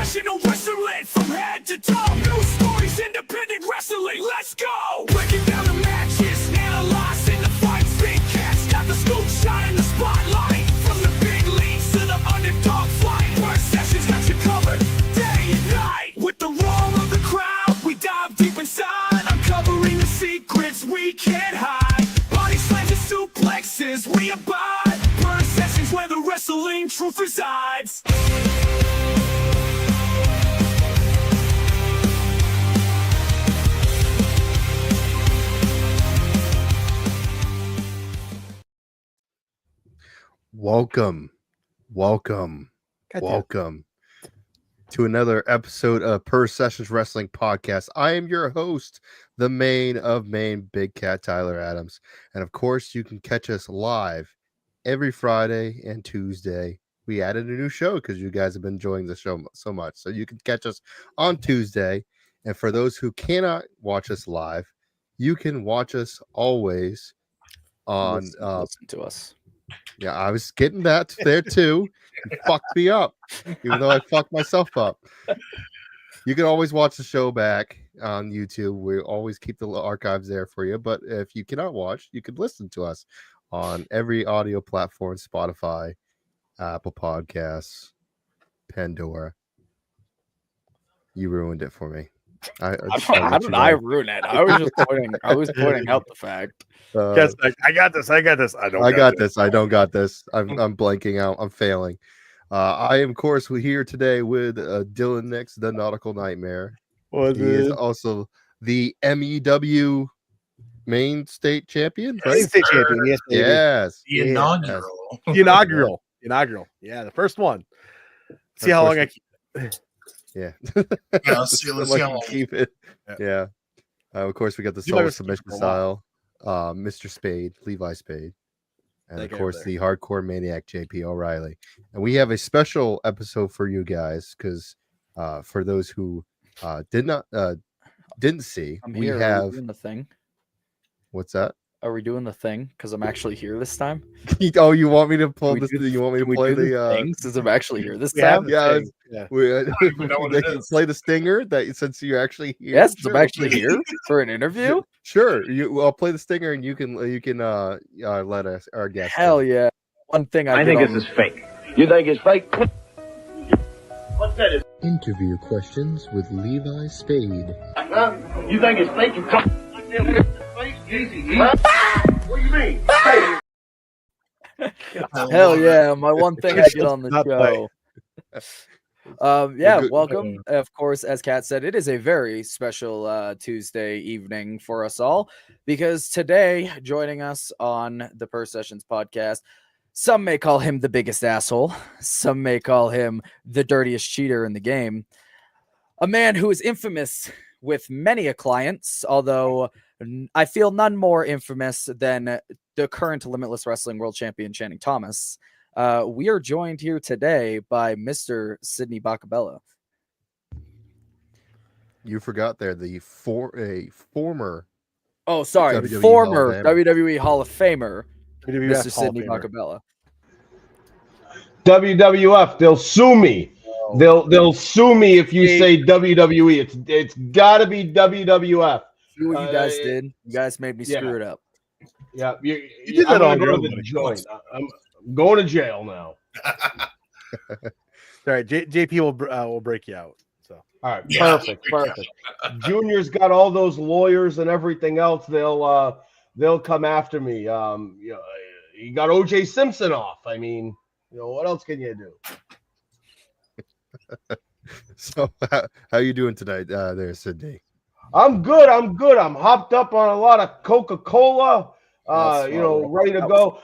Professional wrestling from head to toe. New stories, independent wrestling, let's go. Breaking down the matches, analyzing the fights. Big cats got the scoop, shining the spotlight. From the big leagues to the underdog fight. Purr Sessions got you covered, day and night. With the roar of the crowd, we dive deep inside. Uncovering the secrets we can't hide. Body slams and suplexes, we abide. Purr Sessions where the wrestling truth resides. Welcome to another episode of Purr Sessions Wrestling Podcast. I am your host, the Maine of Maine, Big Cat Tyler Adams. And of course, you can catch us live every Friday and Tuesday. We added a new show because you guys have been enjoying the show so much. So you can catch us on Tuesday. And for those who cannot watch us live, you can watch us always on... listen to us. Yeah, I was getting that there too. You fucked me up, even though I fucked myself up. You can always watch the show back on YouTube. We always keep the archives there for you. But if you cannot watch, you can listen to us on every audio platform: Spotify, Apple Podcasts, Pandora. You ruined it for me. I ruined it. I was pointing out the fact. I got this. I don't got this. I'm blanking out. I'm failing. I am, of course, here today with Dylan Nix, the Nautical Nightmare. He is also the MEW Maine State Champion, right? State champion, yes. Baby. Yes. The inaugural. The inaugural. Yeah, the first one. See how long I keep. Yeah. Let's see how long. Keep it. Yeah. Of course, we got the solo submission style. Mr. Spade, Levi Spade, and of course the hardcore maniac JP O'Reilly. And we have a special episode for you guys because for those who didn't see, I'm we here. have. Are we doing the thing? What's that? Are we doing the thing? Because I'm actually here this time. Oh, you want me to pull this? You want me to play the thing? Since I'm actually here this time. Yeah. We they can play the stinger that since you're actually here. Yes, I'm actually here for an interview. Sure, I'll play the stinger and you can let us our guest. Hell yeah! One thing I think this is fake. You think it's fake? What's that? Is Interview questions with Levi Spade. you think it's fake? You come. Easy. What do you mean? Hell yeah! My one thing I get on the show. Welcome. Of course, as Kat said, it is a very special Tuesday evening for us all because today, joining us on the Purr Sessions podcast, some may call him the biggest asshole, some may call him the dirtiest cheater in the game, a man who is infamous with many a clients, although I feel none more infamous than the current Limitless Wrestling World Champion Channing Thomas. We are joined here today by Mr. Sidney Bakabella. You forgot there a former. Oh, sorry, WWE former WWE Hall of Famer, WWF Mr. Sidney Bakabella. WWF, they'll sue me. They'll sue me if you say WWE. It's got to be WWF. See what you guys did. You guys made me screw it up. Yeah, you did that on your own. I'm going to jail now. All right, JP will break you out. So all right, perfect. Junior's got all those lawyers and everything else. They'll come after me. You got OJ Simpson off. I mean, what else can you do? So how you doing tonight there, Sidney? I'm good. I'm hopped up on a lot of Coca-Cola. Ready to go.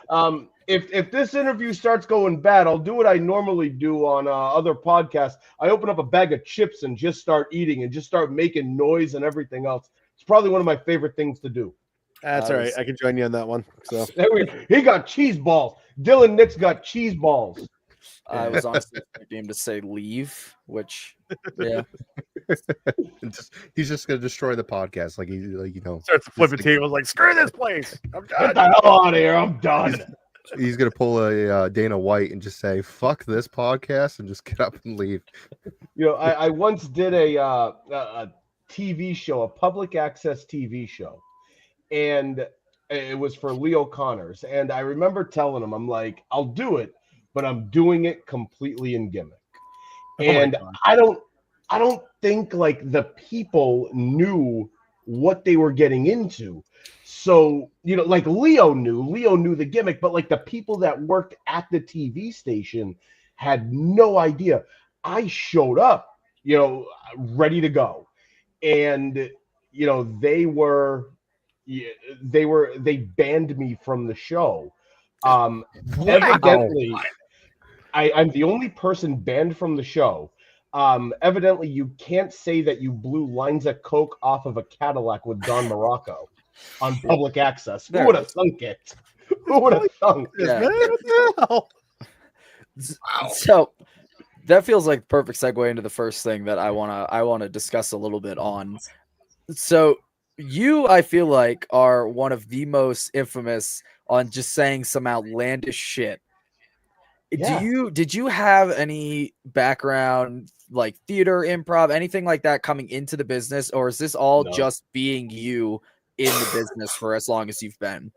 If this interview starts going bad, I'll do what I normally do on other podcasts. I open up a bag of chips and just start eating and just start making noise and everything else. It's probably one of my favorite things to do. That's all right. I can join you on that one. So he got cheese balls. Dylan Nix got cheese balls. I was honestly game to say leave, which yeah. He's just gonna destroy the podcast, starts flipping tables like screw this place. I'm done. Get the hell out of here. I'm done. He's gonna pull a Dana White and just say "fuck this podcast" and just get up and leave. You know, I once did a TV show, a public access TV show, and it was for Leo Connors. And I remember telling him, I'm like, I'll do it, but I'm doing it completely in gimmick. And I don't think like the people knew what they were getting into. So, you know, like Leo knew the gimmick, but like the people that worked at the TV station had no idea. I showed up, you know, ready to go. And, you know, they banned me from the show. Evidently, I'm the only person banned from the show. Evidently, you can't say that you blew lines of coke off of a Cadillac with Don Morocco on public access. Who would have thunk it? Who would have thunk it? Wow. So that feels like the perfect segue into the first thing that I wanna discuss a little bit on. So you, I feel like, are one of the most infamous on just saying some outlandish shit. Yeah. Did you have any background like theater, improv, anything like that coming into the business, or is this all just being you in the business for as long as you've been?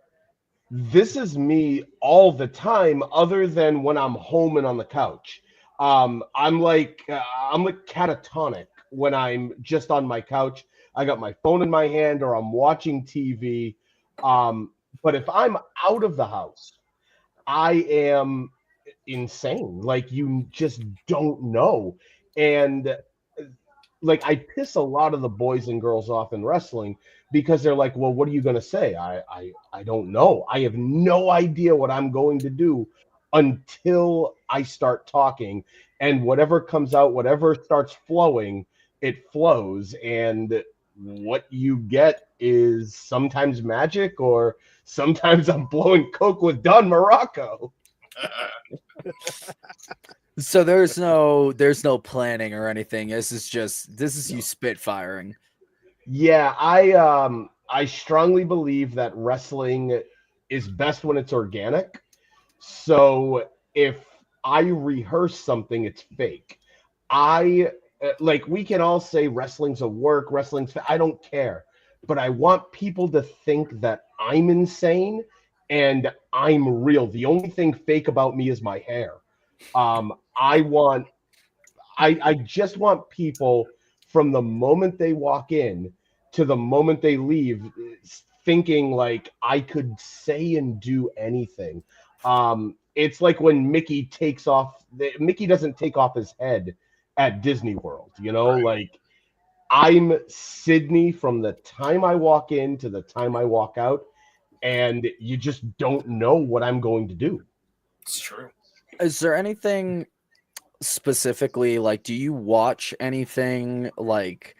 This is me all the time, other than when I'm home and on the couch. I'm like catatonic when I'm just on my couch. I got my phone in my hand or I'm watching TV. But if I'm out of the house, I am insane. Like, you just don't know. And like, I piss a lot of the boys and girls off in wrestling because they're like, well, what are you going to say? I don't know. I have no idea what I'm going to do until I start talking, and whatever comes out, whatever starts flowing, it flows. And what you get is sometimes magic, or sometimes I'm blowing coke with Don Morocco. So there's no planning or anything. This is you spitfiring. Yeah, I strongly believe that wrestling is best when it's organic. So if I rehearse something, it's fake. We can all say wrestling's a work, I don't care. But I want people to think that I'm insane and I'm real. The only thing fake about me is my hair. I just want people, from the moment they walk in to the moment they leave, thinking like I could say and do anything. It's like when Mickey doesn't take off his head at Disney World, you know, like I'm Sidney from the time I walk in to the time I walk out, and you just don't know what I'm going to do. It's true. Is there anything specifically, like, do you watch anything like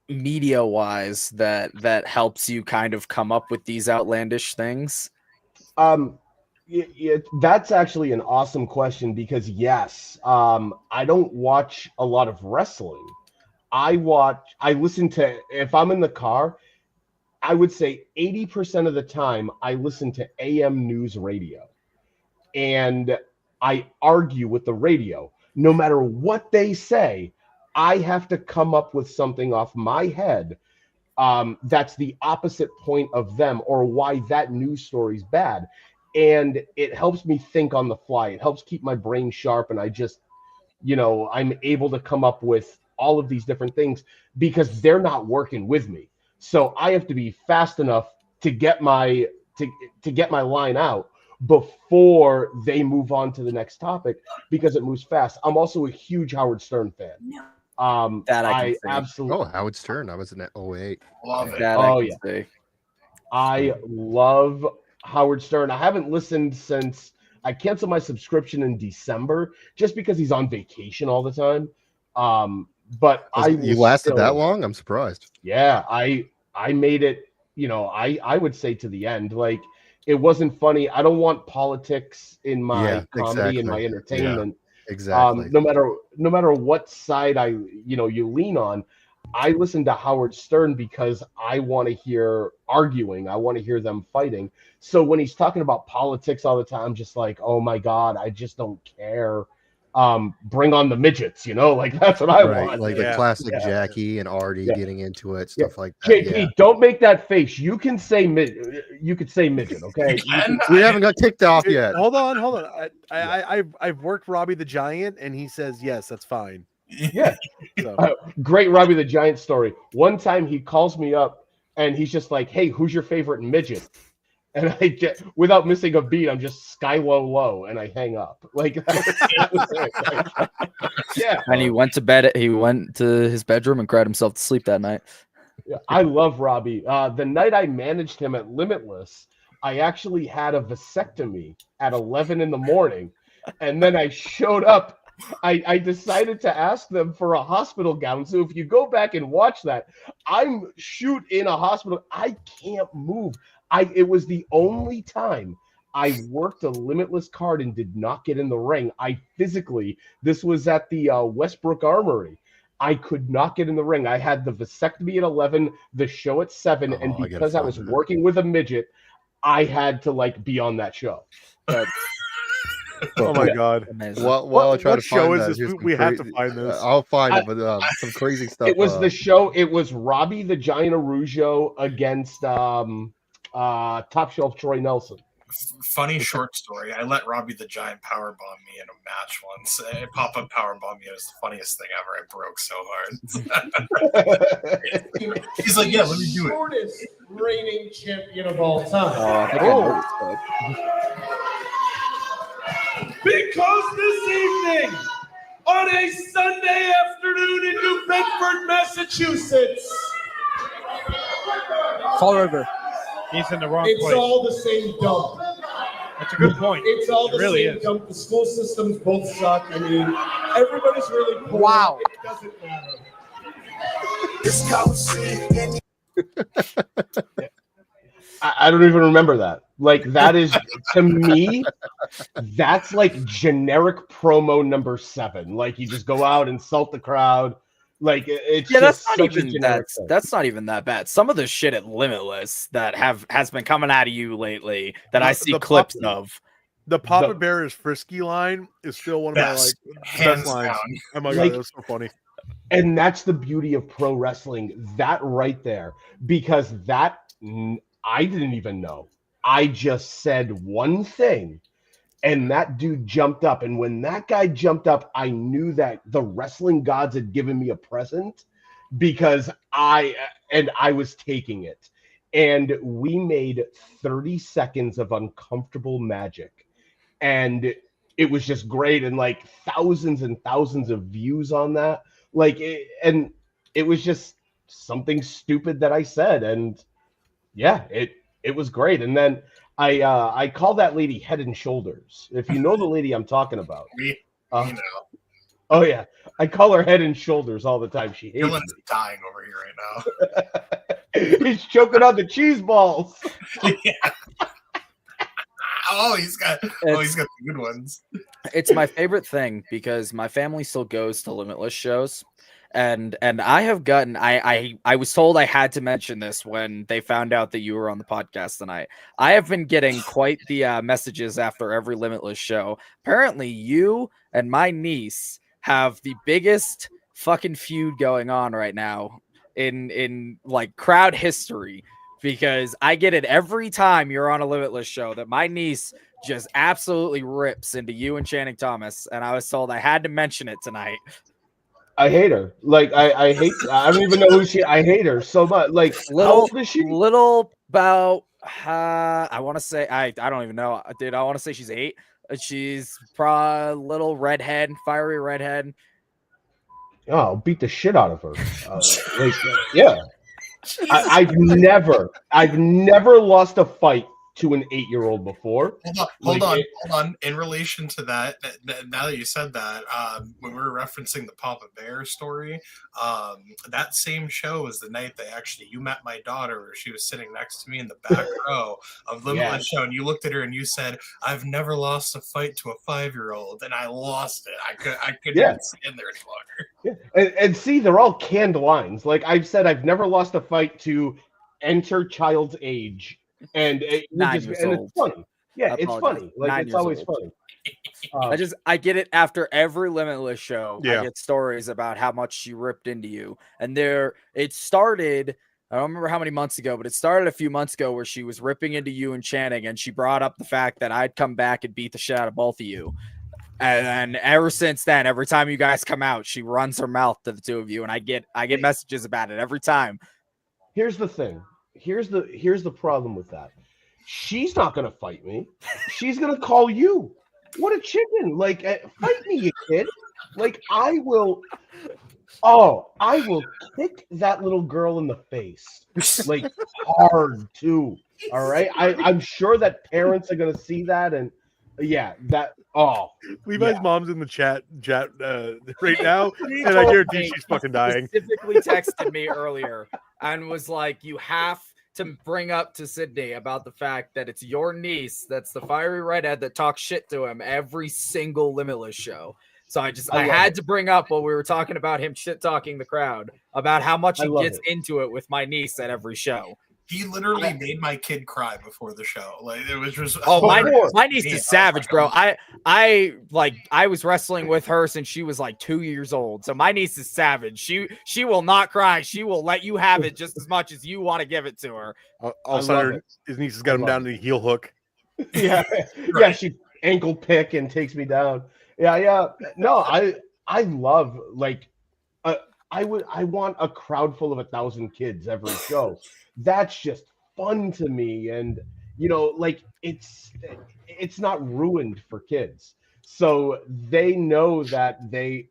media wise that helps you kind of come up with these outlandish things? That's actually an awesome question, because yes, I don't watch a lot of wrestling. I listen to, if I'm in the car, I would say 80% of the time I listen to AM news radio, and I argue with the radio. No matter what they say, I have to come up with something off my head that's the opposite point of them, or why that news story's bad. And it helps me think on the fly. It helps keep my brain sharp. And I just, I'm able to come up with all of these different things because they're not working with me. So I have to be fast enough to get my line out before they move on to the next topic, because it moves fast. I'm also a huge Howard Stern fan. I absolutely. Oh, Howard Stern. I was in that 08. Love it. Yeah. I love Howard Stern. I haven't listened since I canceled my subscription in December, just because he's on vacation all the time. But you lasted that long? I'm surprised. Yeah, I made it, I would say to the end. Like, it wasn't funny. I don't want politics in my comedy and my entertainment. Yeah, exactly. No matter what side you lean on, I listen to Howard Stern because I want to hear arguing. I want to hear them fighting. So when he's talking about politics all the time, I'm just like, oh my God, I just don't care. Bring on the midgets, like that's what I want. Like the classic Jackie and Artie getting into it, stuff like that. JP, don't make that face. You can say midget, okay? We haven't got kicked off yet. Hold on. I've worked Robbie the Giant, and he says yes, that's fine. Yeah. Great Robbie the Giant story. One time he calls me up and he's just like, hey, who's your favorite midget? And I just, without missing a beat, I'm just sky low, and I hang up. Like, that was it. Like, yeah. And he went to bed. He went to his bedroom and cried himself to sleep that night. Yeah, I love Robbie. The night I managed him at Limitless, I actually had a vasectomy at 11 in the morning, and then I showed up. I decided to ask them for a hospital gown. So if you go back and watch that, I'm in a hospital. I can't move. It was the only time I worked a Limitless card and did not get in the ring. This was at the Westbrook Armory. I could not get in the ring. I had the vasectomy at 11, the show at 7, and because I was working with a midget, I had to be on that show. Oh my God! Well, I'll try to find show that. is this? We have to find this. I'll find it, but some crazy stuff. It was the show. It was Robbie the Giant Arujo against Top Shelf Troy Nelson. Funny short story. I let Robbie the Giant powerbomb me in a match once. Pop-up powerbomb me. It was the funniest thing ever. I broke so hard. He's like, yeah, let me do it. Shortest reigning champion of all time. Because this evening, on a Sunday afternoon in New Bedford, Massachusetts, Fall River. He's in the wrong place. It's all the same dump. That's a good point. It's all the really same dump. The school systems both suck. I mean, everybody's really poor. Wow. It doesn't matter. I don't even remember that. That is, to me, that's generic promo number 7. You just go out, insult the crowd. It's that's not even that's not even that bad. Some of the shit at Limitless that has been coming out of you lately that I see clips of. The Papa Bear is frisky line is still one of my best lines. Oh my God, that's so funny. And that's the beauty of pro wrestling, that right there, because that I didn't even know. I just said one thing, and that dude jumped up. And when that guy jumped up, I knew that the wrestling gods had given me a present, because I was taking it. And we made 30 seconds of uncomfortable magic. And it was just great. And thousands and thousands of views on that. And it was just something stupid that I said. And yeah, it was great. And then I call that lady Head and Shoulders. If you know the lady I'm talking about. Oh yeah, I call her Head and Shoulders all the time. She hates me. Dying over here right now. He's choking on the cheese balls. Yeah. He's got the good ones. It's my favorite thing because my family still goes to Limitless shows. And I have gotten I was told I had to mention this when they found out that you were on the podcast tonight. I have been getting quite the messages after every Limitless show. Apparently you and my niece have the biggest fucking feud going on right now in crowd history, because I get it every time you're on a Limitless show that my niece just absolutely rips into you and Channing Thomas, and I was told I had to mention it tonight. I hate her. I hate. I don't even know who she. I hate her so much. How old is she? Little about. I want to say. I don't even know, dude. I want to say she's 8. She's probably a little redhead, fiery redhead. Oh, I'll beat the shit out of her. Yeah. I've never lost a fight to an 8-year-old before. Hold on. In relation to that, now that you said that, when we were referencing the Papa Bear story, that same show was the night you met my daughter, where she was sitting next to me in the back row of Limitless show, and you looked at her and you said, "I've never lost a fight to a 5-year-old," and I lost it. I couldn't even stand there any longer. Yeah. And see, they're all canned lines. Like I've said, I've never lost a fight to enter child's age, and it would 9 just years and old. it's funny. Yeah, I it's apologize. funny. Like 9 it's years always old. funny. I get it after every Limitless show. Yeah. I get stories about how much she ripped into you. And it started, I don't remember how many months ago, but it started a few months ago where she was ripping into you and Channing, and she brought up the fact that I'd come back and beat the shit out of both of you. And ever since then, every time you guys come out, she runs her mouth to the two of you, and I get messages about it every time. Here's the thing. Here's the problem with that. She's not gonna fight me. She's gonna call you. What a chicken! Like, fight me, you kid. Like, I will kick that little girl in the face, like hard too. All right, I'm sure that parents are gonna see that, and yeah, that. Oh, Levi's mom's in the chat right now, and I guarantee she's fucking dying. Specifically texted me earlier and was like, "You have to bring up to Sidney about the fact that it's your niece that's the fiery redhead that talks shit to him every single Limitless show." So I had to bring up while we were talking about him shit talking the crowd about how much he gets into it with my niece at every show. He literally made my kid cry before the show. Like, it was just my niece is savage, bro. I was wrestling with her since she was like 2 years old. So my niece is savage. She will not cry. She will let you have it just as much as you want to give it to her. All of a sudden, his niece has got him down to the heel hook. Yeah, yeah. She ankle pick and takes me down. Yeah. No, I love, like, I want a crowd full of 1,000 kids every show. That's just fun to me, and like it's not ruined for kids, so they know that the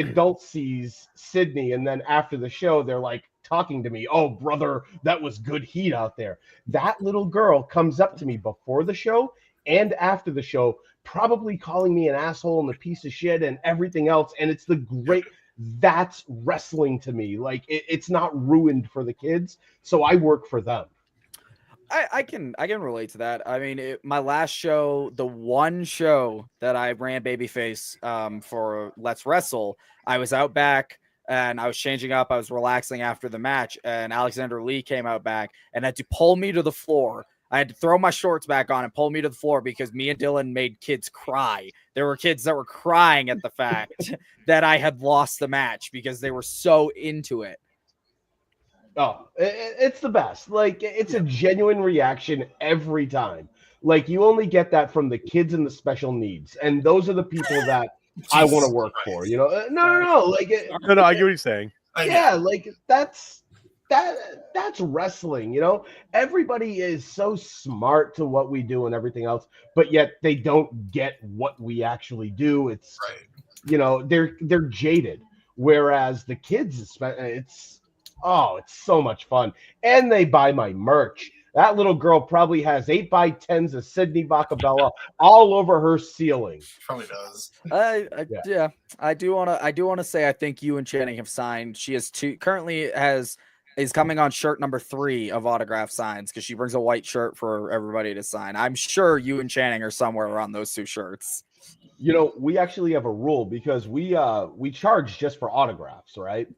adult sees Sidney, and then after the show they're like talking to me, "Oh brother, that was good heat out there." That little girl comes up to me before the show and after the show, probably calling me an asshole and a piece of shit and everything else, and it's the great. That's wrestling to me. Like, it's not ruined for the kids, so I work for them. I can relate to that. I mean, my last show, the one show that I ran babyface for Let's Wrestle, I was out back and I was changing up. I was relaxing after the match, and Alexander Lee came out back and had to pull me to the floor. I had to throw my shorts back on and pull me to the floor because me and Dylan made kids cry. There were kids that were crying at the fact that I had lost the match because they were so into it. Oh, it's the best. Like, it's a genuine reaction every time. Like, you only get that from the kids and the special needs, and those are the people that I want to work for. No. Like, no. I get what he's saying. Yeah, like that's wrestling. Everybody is so smart to what we do and everything else, but yet they don't get what we actually do. It's they're jaded, whereas the kids, it's so much fun, and they buy my merch. That little girl probably has 8x10s of Sidney Bakabella all over her ceiling. Probably does. Yeah. I do want to say I think you and Channing have signed. She has is coming on shirt number 3 of autograph signs because she brings a white shirt for everybody to sign. I'm sure you and Channing are somewhere around those 2 shirts. We actually have a rule because we charge just for autographs, right?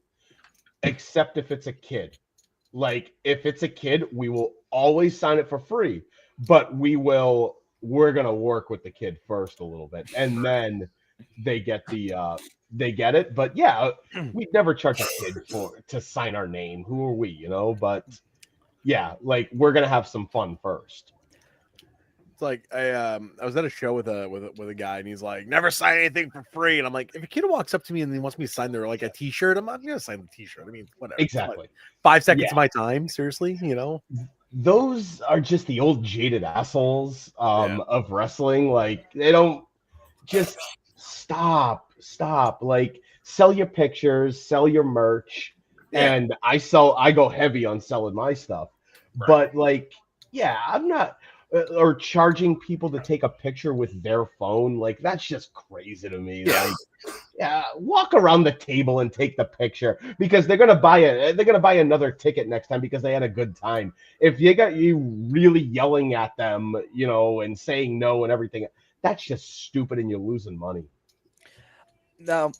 Except if it's a kid. Like, if it's a kid, we will always sign it for free, but we're gonna work with the kid first a little bit, and then they get it. But yeah, we'd never charge a kid to sign our name. Who are we, But yeah, like, we're gonna have some fun first. It's like I was at a show with a guy, and he's like, "Never sign anything for free." And I'm like, if a kid walks up to me and he wants me to sign their like a T-shirt, I'm not gonna sign the T-shirt. I mean, whatever. Exactly. 5 seconds of my time. Seriously, Those are just the old jaded assholes of wrestling. Like, they don't just stop. Like, sell your pictures, sell your merch, and I go heavy on selling my stuff. Right. But like, yeah, I'm not. Or charging people to take a picture with their phone, like, that's just crazy to me. Like, walk around the table and take the picture, because they're gonna buy another ticket next time because they had a good time. If you got you really yelling at them, and saying no and everything, that's just stupid, and you're losing money. Now,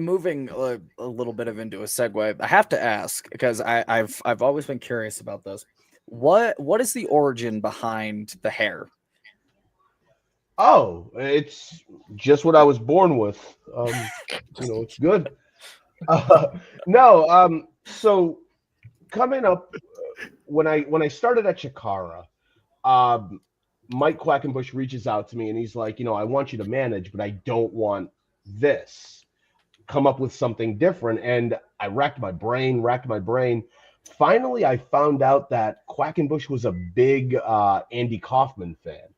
moving a little bit of into a segue, I have to ask because I've always been curious about this. What is the origin behind the hair? Oh, it's just what I was born with. It's good. No, so coming up when I started at Chikara, Mike Quackenbush reaches out to me and he's like, I want you to manage, but I don't want this. Come up with something different. And I racked my brain. Finally, I found out that Quackenbush was a big Andy Kaufman fan.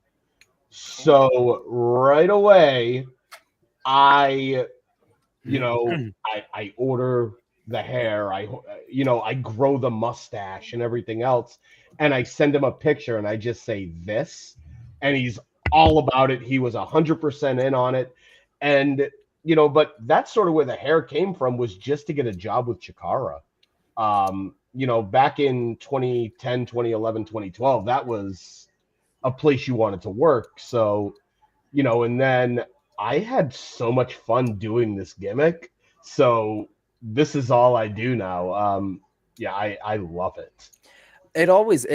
So right away, I order the hair. I grow the mustache and everything else. And I send him a picture and I just say this. And he's all about it. He was 100% in on it. And, but that's sort of where the hair came from, was just to get a job with Chikara. Back in 2010, 2011, 2012, that was a place you wanted to work. So, and then I had so much fun doing this gimmick. So this is all I do now. I love it. It always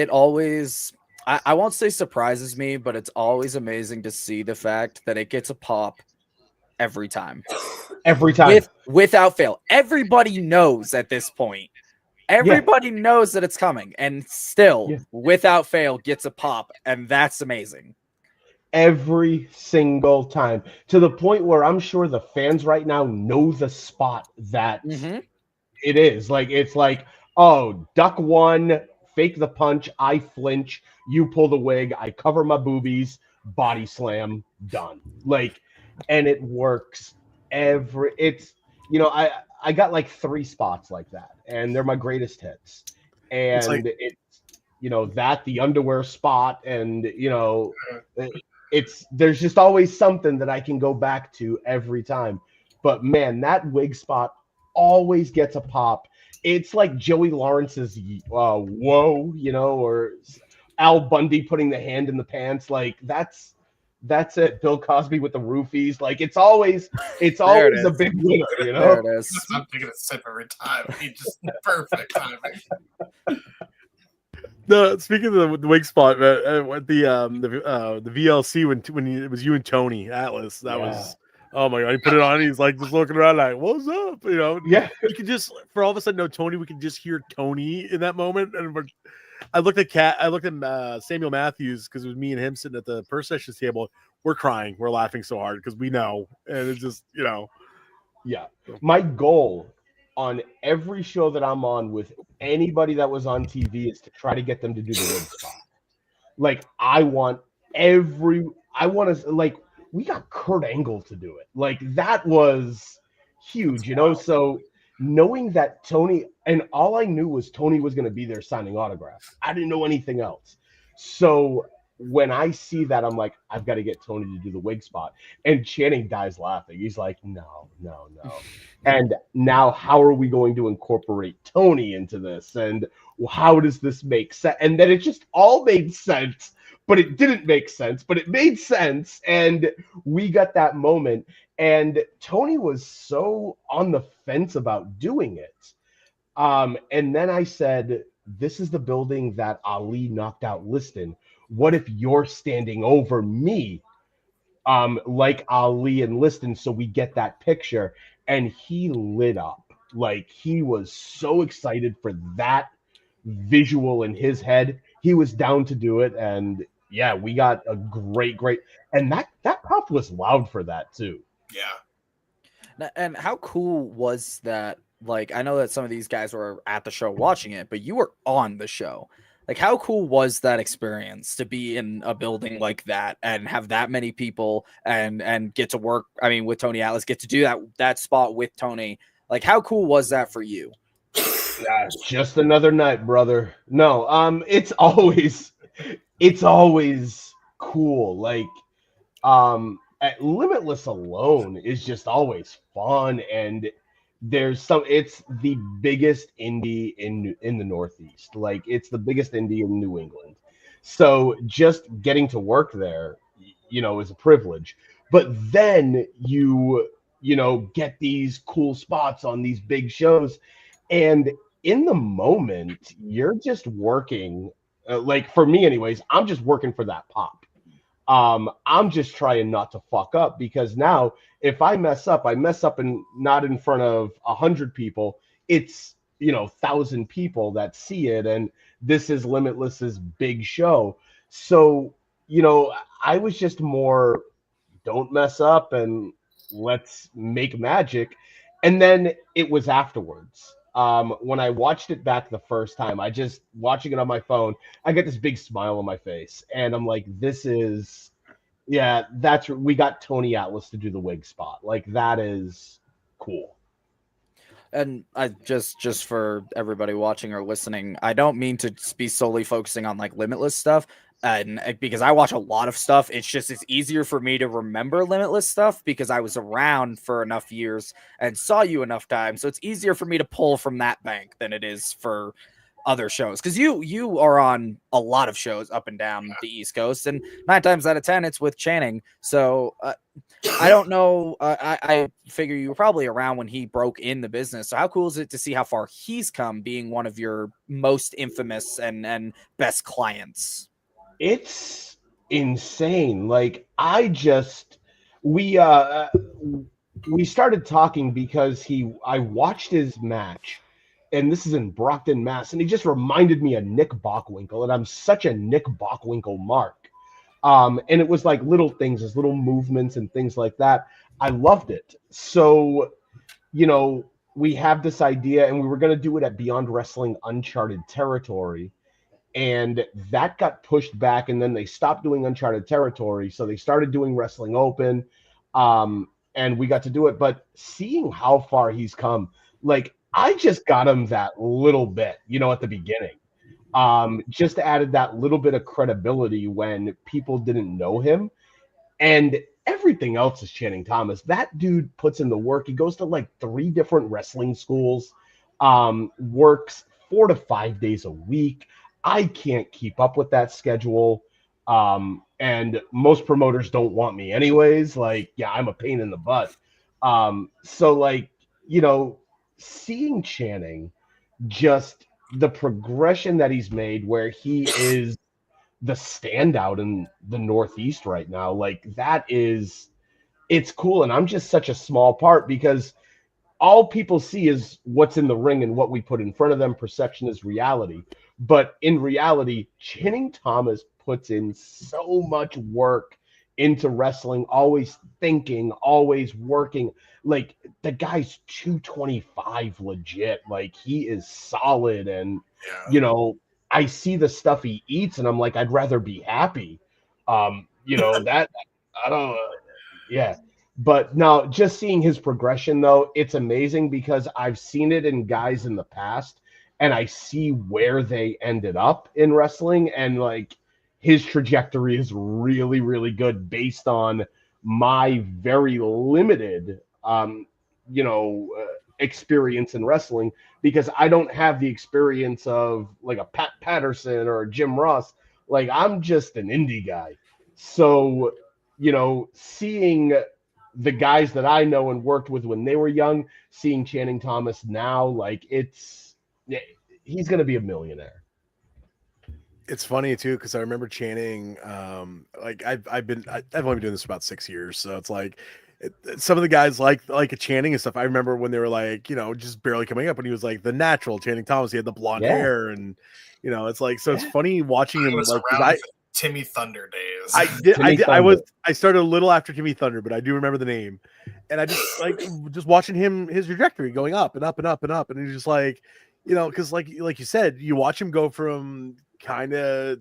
I won't say surprises me, but it's always amazing to see the fact that it gets a pop every time. Every time. Without fail. Everybody knows at this point. Everybody knows that it's coming, and still, without fail, gets a pop, and that's amazing. Every single time, to the point where I'm sure the fans right now know the spot that it is. Like, it's like, oh, duck one, fake the punch, I flinch, you pull the wig, I cover my boobies, body slam, done. Like, and it works I got like 3 spots like that, and they're my greatest hits. And it's the underwear spot, and there's just always something that I can go back to every time. But man, that wig spot always gets a pop. It's like Joey Lawrence's whoa, or Al Bundy putting the hand in the pants. Like that's it. Bill Cosby with the roofies. Like it's always a big winner, There it is. I'm taking a sip every time. He just perfect timing. No, speaking of the wig spot, at the VLC when it was you and Tony Atlas, that was, oh my god, he put it on. He's like just looking around like, what's up? Yeah. You could just, for all of a sudden, no Tony. We could just hear Tony in that moment, and I looked at Samuel Matthews, because it was me and him sitting at the Purr Sessions table. We're crying, we're laughing so hard because we know, and it's just Yeah, my goal on every show that I'm on with anybody that was on TV is to try to get them to do the wig spot. Like we got Kurt Angle to do it. Like that was huge, So knowing that Tony, and all I knew was Tony was going to be there signing autographs. I didn't know anything else. So when I see that, I'm like, I've got to get Tony to do the wig spot. And Channing dies laughing. He's like, no. And now how are we going to incorporate Tony into this? And how does this make sense? And then it just all made sense, but it didn't make sense, but it made sense. And we got that moment. And Tony was so on the fence about doing it. And then I said, this is the building that Ali knocked out Liston. What if you're standing over me, like Ali and Liston, so we get that picture? And he lit up. Like, he was so excited for that visual in his head. He was down to do it. And yeah, we got a great, and that pop was loud for that too. Yeah. And how cool was that? Like, I know that some of these guys were at the show watching it, but you were on the show. Like, how cool was that experience to be in a building like that and have that many people and get to work? I mean, with Tony Atlas, get to do that spot with Tony. Like, how cool was that for you? Yeah, just another night, brother. No, it's always cool. Like, at Limitless alone is just always fun, and it's the biggest indie in the Northeast. Like, it's the biggest indie in New England. So just getting to work there, is a privilege. But then you get these cool spots on these big shows. And in the moment, you're just working, like for me anyways, I'm just working for that pop. I'm just trying not to fuck up, because now if I mess up and not in front of 100 people. It's 1,000 people that see it, and this is Limitless's big show. So I was just more, don't mess up and let's make magic. And then it was afterwards. When I watched it back the first time, I just watching it on my phone, I get this big smile on my face, and I'm like, this is, yeah, we got Tony Atlas to do the wig spot. Like, that is cool. And I just for everybody watching or listening, I don't mean to be solely focusing on like Limitless stuff. And because I watch a lot of stuff, it's easier for me to remember Limitless stuff because I was around for enough years and saw you enough times. So it's easier for me to pull from that bank than it is for other shows, because you are on a lot of shows up and down the East Coast, and 9 times out of 10 it's with Channing. So I don't know. I figure you were probably around when he broke in the business. So how cool is it to see how far he's come, being one of your most infamous and best clients? It's insane. Like, we started talking because I watched his match, and this is in Brockton, Mass, and he just reminded me of Nick Bockwinkel, and I'm such a Nick Bockwinkel mark. And it was like little things, his little movements and things like that. I loved it. So, we have this idea, and we were going to do it at Beyond Wrestling Uncharted Territory, and that got pushed back, and then they stopped doing Uncharted Territory, so they started doing Wrestling Open, and we got to do it. But seeing how far he's come, like, I just got him that little bit, at the beginning. Just added that little bit of credibility when people didn't know him. And everything else is Channing Thomas. That dude puts in the work. He goes to like 3 different wrestling schools, works 4 to 5 days a week. I can't keep up with that schedule. And most promoters don't want me anyways. Like, yeah, I'm a pain in the butt. So like, seeing Channing, just the progression that he's made, where he is the standout in the Northeast right now, like, it's cool. And I'm just such a small part, because all people see is what's in the ring and what we put in front of them. Perception is reality. But in reality, Channing Thomas puts in so much work into wrestling, always thinking, always working. Like, the guy's 225 legit. Like, he is solid. And, I see the stuff he eats, and I'm like, I'd rather be happy. That, I don't, yeah. But now, just seeing his progression, though, it's amazing, because I've seen it in guys in the past, and I see where they ended up in wrestling, and like, his trajectory is really, really good based on my very limited, experience in wrestling, because I don't have the experience of like a Pat Patterson or a Jim Ross. Like, I'm just an indie guy. So, seeing the guys that I know and worked with when they were young, seeing Channing Thomas now, like, he's going to be a millionaire. It's funny too, because I remember Channing. Like, I've only been doing this for about 6 years, so it's like some of the guys like a Channing and stuff. I remember when they were like, just barely coming up, and he was like the natural Channing Thomas. He had the blonde hair, and it's like, so it's funny watching him. Like, Timmy Thunder days. I started a little after Timmy Thunder, but I do remember the name, and I just like just watching his trajectory going up and up and up and up, and he's just like, because like you said, you watch him go from kind of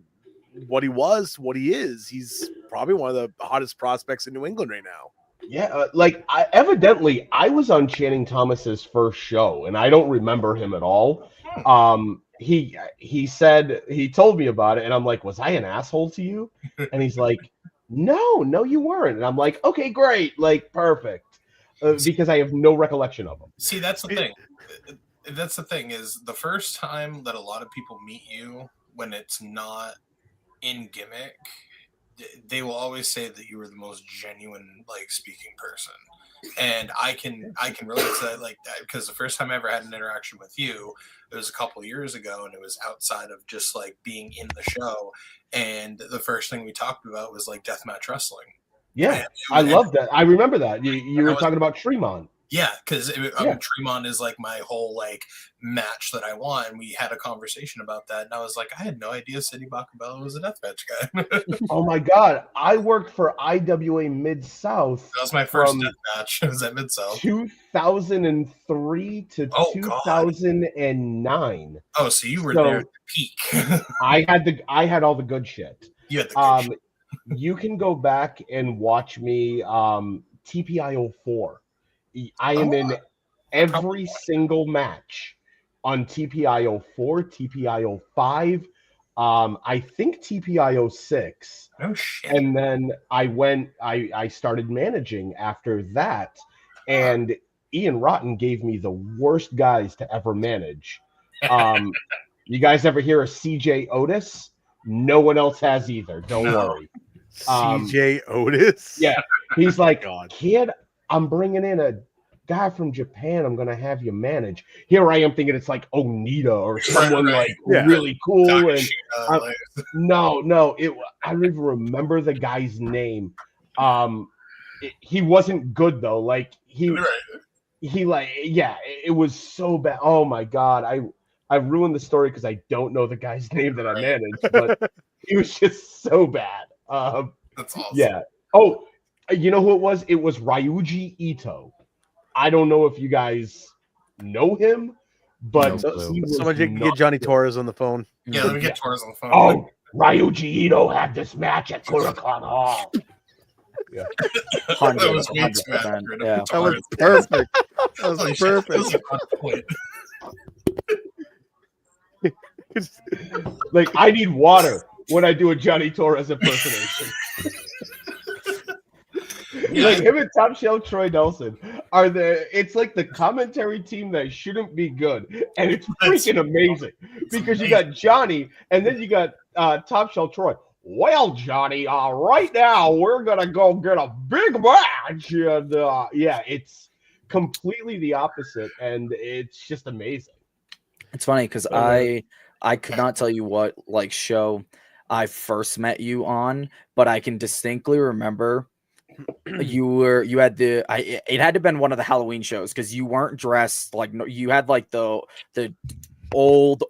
what he was, what he is. He's probably one of the hottest prospects in New England right now. Yeah, I was on Channing Thomas's first show, and I don't remember him at all. He said, he told me about it, and I'm like, was I an asshole to you? And he's like, no, you weren't. And I'm like, okay, great, like, perfect, because I have no recollection of him. See, that's the thing. That's the thing, is the first time that a lot of people meet you, when it's not in gimmick, they will always say that you were the most genuine, like, speaking person. And I can relate to that, like that, because the first time I ever had an interaction with you, it was a couple of years ago, and it was outside of just like being in the show. And the first thing we talked about was like deathmatch wrestling. Yeah, I love that. I remember that. You were talking about Tremont. Yeah, because Tremont is like my whole like match that I want. And we had a conversation about that, and I was like, I had no idea Sidney Bakabella was a deathmatch guy. Oh my god, I worked for IWA Mid South. That was my first deathmatch. It was at Mid South. 2003 to 2009. Oh, so you were there at the peak. I had all the good shit. You had the good shit. You can go back and watch me TPI 04. I am in every single match on TPI 04, TPI 05, I think TPI 06. Oh shit. And then I started managing after that. And Ian Rotten gave me the worst guys to ever manage. You guys ever hear of CJ Otis? No one else has either. Don't worry. CJ Otis? Yeah. He's like, kid, I'm bringing in a guy from Japan. I'm going to have you manage. Here I am thinking it's like Onita or someone really cool. And no, I don't even remember the guy's name. He wasn't good though. Like it was so bad. Oh my God. I ruined the story because I don't know the guy's name that I managed, but he was just so bad. That's awesome. Yeah. Oh, you know who it was? It was Ryuji Ito. I don't know if you guys know him, but someone get Johnny Torres on the phone. Yeah, let me get Torres on the phone. Oh, Ryuji Ito had this match at Kurokon Hall. Yeah. 100%. Yeah. That was perfect. That was perfect. Like, I need water when I do a Johnny Torres impersonation. Like him and Top Shelf Troy Nelson are it's like the commentary team that shouldn't be good, and it's freaking amazing because you got Johnny and then you got Top Shelf Troy. Well, Johnny, right now we're gonna go get a big match, and it's completely the opposite, and it's just amazing. It's funny because I could not tell you what like show I first met you on, but I can distinctly remember it had to have been one of the Halloween shows because you weren't dressed like you had like the old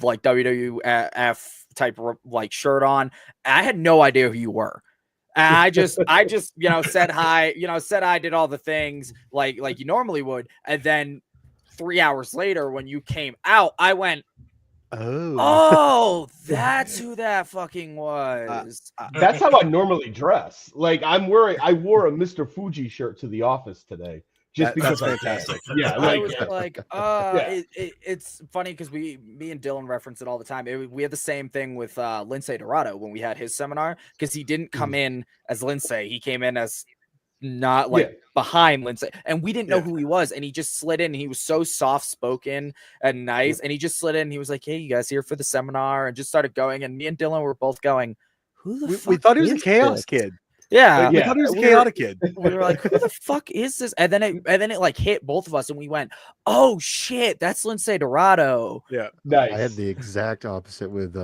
like WWF type like shirt on. I had no idea who you were. And I just said hi, said I did all the things like you normally would, and then 3 hours later when you came out, I went, oh, that's who that fucking was. That's how I normally dress. Like I wore a Mr. Fuji shirt to we office today just because I can. Yeah, I was like, it's funny because me and Dylan reference it all the time. We had the same thing with Lindsay Dorado when we had his seminar because he didn't come in as Lindsay. He came in as not like behind Lindsay, and we didn't know who he was, and he just slid in, and he was so soft spoken and nice, and he just slid in, and he was like, hey, you guys here for the seminar, and just started going, and me and Dylan were both going, who the fuck we thought he was a chaos kid. Yeah, we thought he was a chaotic kid. We were like, who the fuck is this? And then it like hit both of us, and we went, oh shit, that's Lindsay Dorado. Yeah, nice. I had the exact opposite with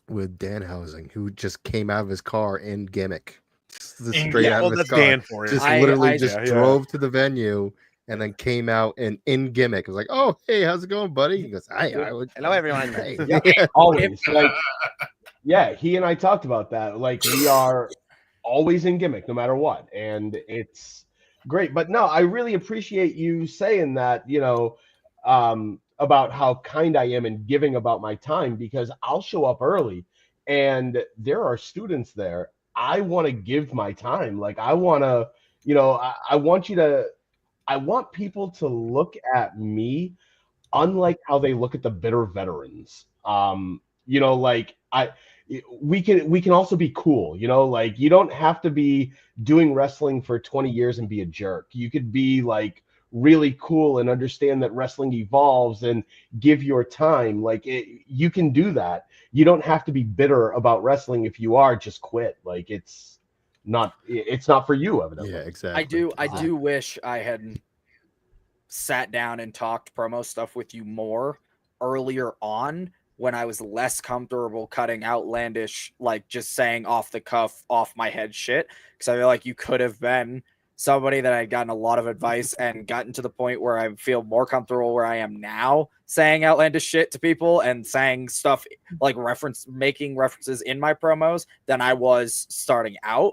Danhausen, who just came out of his car in gimmick. Straight out of his car. Dan for it. Just literally drove to the venue and then came out and in gimmick. I was like, oh, hey, how's it going, buddy? He goes, hello, everyone. Hey. Always. Like, he and I talked about that. Like, we are always in gimmick no matter what. And it's great. But no, I really appreciate you saying that, about how kind I am and giving about my time, because I'll show up early and there are students there. I want to give my time. Like I want to, I want people to look at me unlike how they look at the bitter veterans. We can also be cool, like you don't have to be doing wrestling for 20 years and be a jerk. You could be like really cool and understand that wrestling evolves and give your time. Like you can do that. You don't have to be bitter about wrestling. If you are, just quit. Like it's it's not for you, evidently. Yeah, exactly. I do wish I had sat down and talked promo stuff with you more earlier on, when I was less comfortable cutting outlandish, like just saying off the cuff, off my head shit. Because I feel like you could have been somebody that I'd gotten a lot of advice and gotten to the point where I feel more comfortable where I am now saying outlandish shit to people and saying stuff like making references in my promos than I was starting out.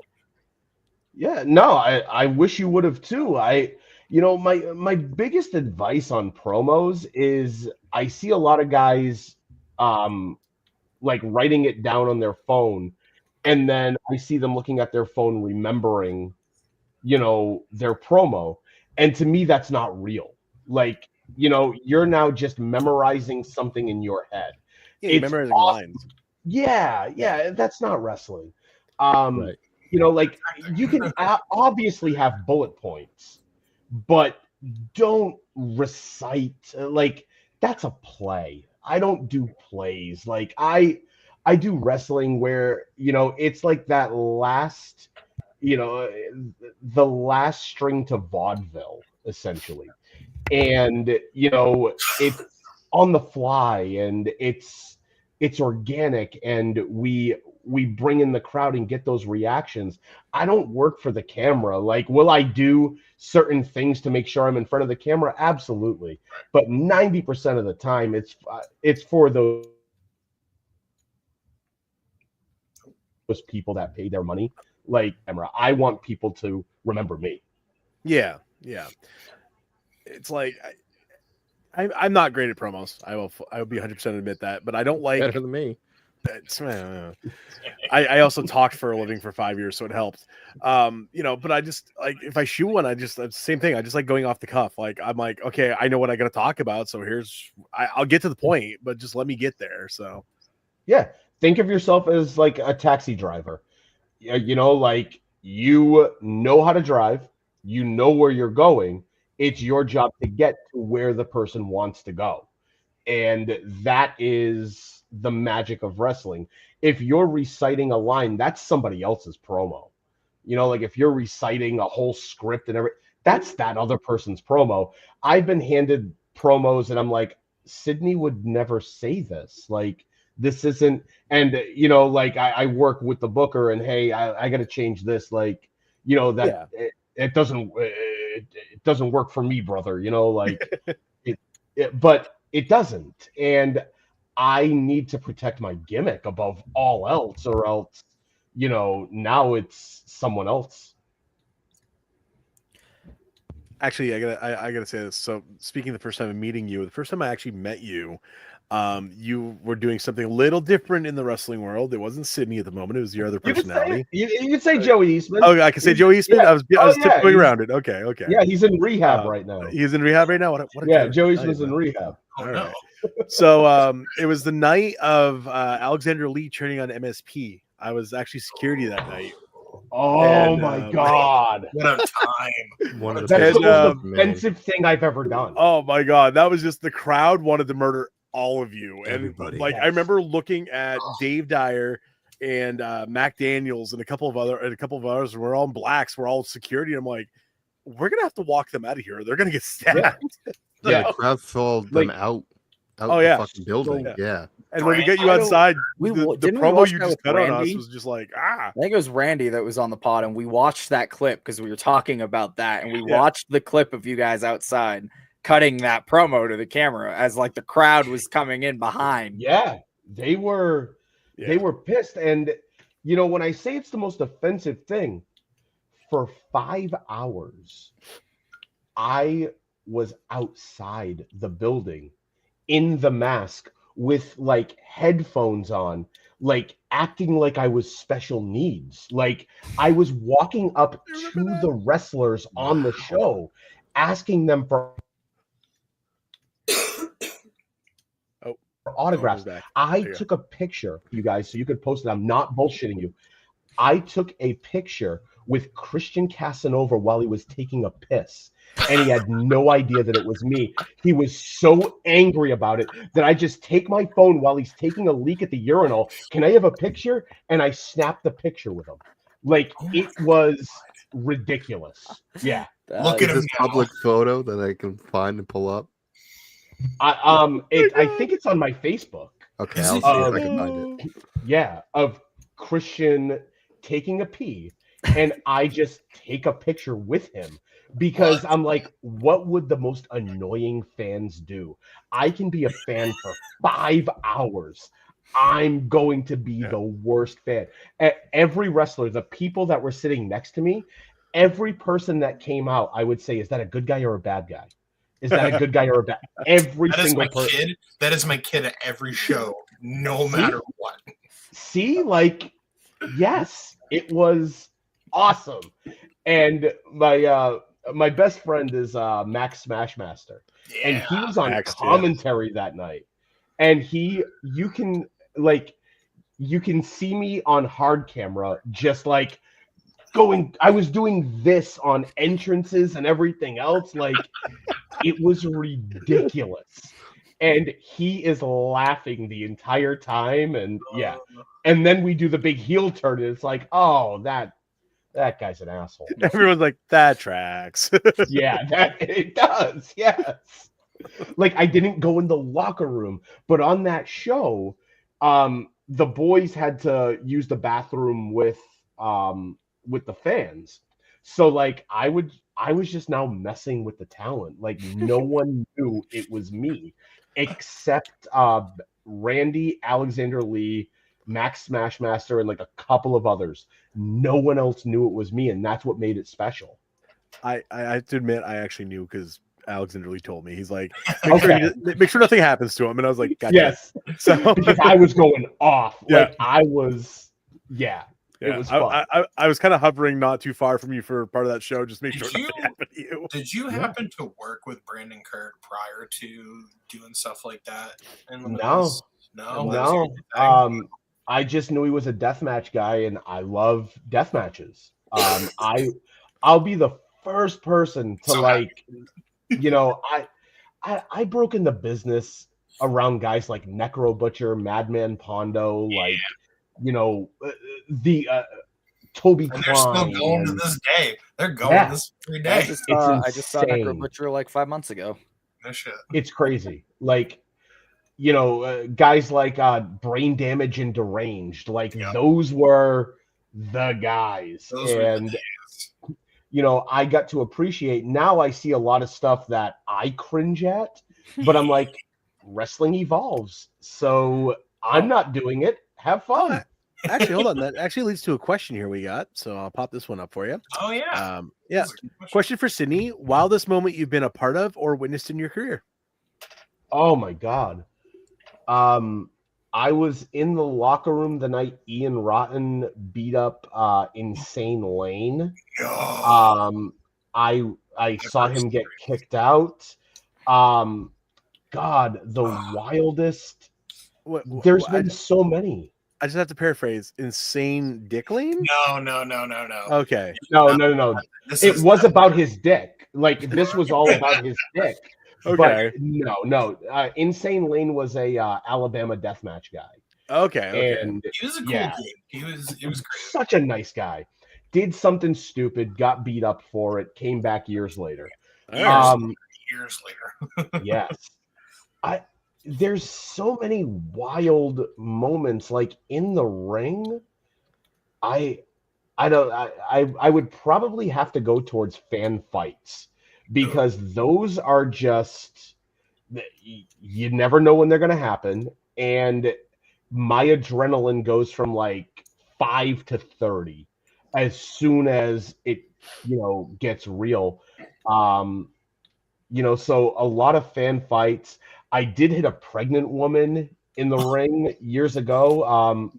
Yeah, no, I wish you would have too. My biggest advice on promos is I see a lot of guys like writing it down on their phone, and then I see them looking at their phone remembering, their promo. And to me, that's not real. Like, you're now just memorizing something in your head. Yeah, you're memorizing lines. Yeah, that's not wrestling. Right. Like you can obviously have bullet points, but don't recite like that's a play. I don't do plays. Like I do wrestling where, it's like that last, the last string to vaudeville, essentially. And, it's on the fly and it's organic, and we bring in the crowd and get those reactions. I don't work for the camera. Like, will I do certain things to make sure I'm in front of the camera? Absolutely. But 90% of the time, it's for those people that pay their money. Like, camera, I want people to remember me. Yeah. It's like I'm not great at promos. I will be 100% admit that, but I don't like Better than me. I also talked for a living for 5 years, so it helped. But I just like, if I shoot one, it's the same thing. I just like going off the cuff. Like, I'm like, okay, I know what I got to talk about, so I'll get to the point, but just let me get there. So yeah, think of yourself as like a taxi driver. Like, you know how to drive, you know where you're going. It's your job to get to where the person wants to go. And that is the magic of wrestling. If you're reciting a line, that's somebody else's promo. Like if you're reciting a whole script and everything, that's that other person's promo. I've been handed promos and I'm like, Sidney would never say this. Like, this isn't, and like I work with the booker and hey, I got to change this. Like, that it doesn't work for me, brother. Like but it doesn't. And I need to protect my gimmick above all else, or else, now it's someone else. actually, I gotta say this. So speaking the first time of meeting you, the first time I actually met you, you were doing something a little different in the wrestling world. It wasn't Sidney at the moment; it was your other personality. You could say Joey Eastman. Oh, I can say Joey Eastman. Yeah. I was tiptoeing around it. Okay. Yeah, he's in rehab right now. He's in rehab right now. What Joey Eastman's in rehab. Oh, All no. right. So it was the night of Alexander Lee turning on MSP. I was actually security that night. Oh my God! What a time! One of That's the most man. offensive thing I've ever done. Oh my God, that was just the crowd wanted to murder all of you. And Everybody. like I remember looking at Dave Dyer and Mac Daniels and a couple of others. We're all in blacks. We're all security. I'm like, we're gonna have to walk them out of here. They're gonna get stabbed. Yeah, the crowd followed them Like- out Oh, the yeah. fucking building. Yeah. Yeah. And when we get you I don't- outside, we the didn't we promo watch you that just with cut on us Randy? was just like, I think it was Randy that was on the pod, and we watched that clip because we were talking about that, and we watched the clip of you guys outside cutting that promo to the camera as like the crowd was coming in behind. Yeah, they were pissed. And when I say it's the most offensive thing, for 5 hours, I was outside the building in the mask with like headphones on, like acting like I was special needs. Like I was walking up to the wrestlers on the show, asking them for autographs. Back. I There you took a picture, you guys, so you could post it. I'm not bullshitting you. I took a picture with Christian Casanova while he was taking a piss, and he had no idea that it was me. He was so angry about it that I just take my phone while he's taking a leak at the urinal. Can I have a picture? And I snapped the picture with him. Like it was ridiculous. Yeah. Look Is at this him now. public photo that I can find and pull up? I think it's on my Facebook. Okay, Is I'll it- see if I can find it. Yeah, of Christian taking a pee, and I just take a picture with him because I'm like, what would the most annoying fans do? I can be a fan for 5 hours. I'm going to be the worst fan. Every wrestler, the people that were sitting next to me, every person that came out, I would say, is that a good guy or a bad guy? Is that a good guy or a bad? Every That is single my person. kid. That is my kid at every show, no See? matter what. See, like, yes, it was awesome. And my best friend is Max Smashmaster, and he was on Max, commentary that night. And you can see me on hard camera, just like going. I was doing this on entrances and everything else. Like, it was ridiculous. And he is laughing the entire time, and yeah. And then we do the big heel turn, and it's like, oh, that guy's an asshole. Everyone's like, that tracks. Yeah, that it does. Yes. Like, I didn't go in the locker room, but on that show, the boys had to use the bathroom with the fans. So like I was just now messing with the talent. Like no one knew it was me except Randy, Alexander Lee, Max Smashmaster, and like a couple of others. No one else knew it was me, and that's what made it special. I have to admit, I actually knew because Alexander Lee told me. He's like, Okay. make sure nothing happens to him. And I was like, gotcha. Yes. So Because I was going off. Yeah. Like I was, yeah. It was fun. I was kind of hovering not too far from you for part of that show. Just make sure Did nothing you- happened to you. Did you happen to work with Brandon Kirk prior to doing stuff like that? No. Limitless? No. No. I just knew he was a deathmatch guy, and I love death matches. I'll be the first person to So like, I broke in the business around guys like Necro Butcher, Madman Pondo, like, the Toby And they're still Klein. going to and- this day. They're going Yeah. this every I day. just It's I just saw Necro insane. Butcher like 5 months ago. No shit. It's crazy. Like, guys like Brain Damage and Deranged, like Yeah. those were the guys. Those were And the I got to appreciate. Now I see a lot of stuff that I cringe at, but I'm like, wrestling evolves. So I'm not doing it. Have fun. Actually, hold on. That actually leads to a question here we got. So I'll pop this one up for you. Oh yeah. Yeah. That's a good question. Question for Sidney: wildest moment you've been a part of or witnessed in your career? Oh my God. I was in the locker room the night Ian Rotten beat up Insane Lane. Oh, I saw him get kicked out. God, the wildest. There's been so many. I just have to paraphrase. Insane Dick Lane? no. Okay. No. This It is was not- about his dick. Like this was all about his dick. Okay. But no. Insane Lane was a Alabama deathmatch guy, Okay. and He was a cool yeah. kid. He was great. such a nice guy. Did something stupid, got beat up for it, came back years later. Years later. Yes. There's so many wild moments like in the ring. I would probably have to go towards fan fights because those are just you never know when they're going to happen, and my adrenaline goes from like 5 to 30 as soon as it gets real. So a lot of fan fights. I did hit a pregnant woman in the ring years ago.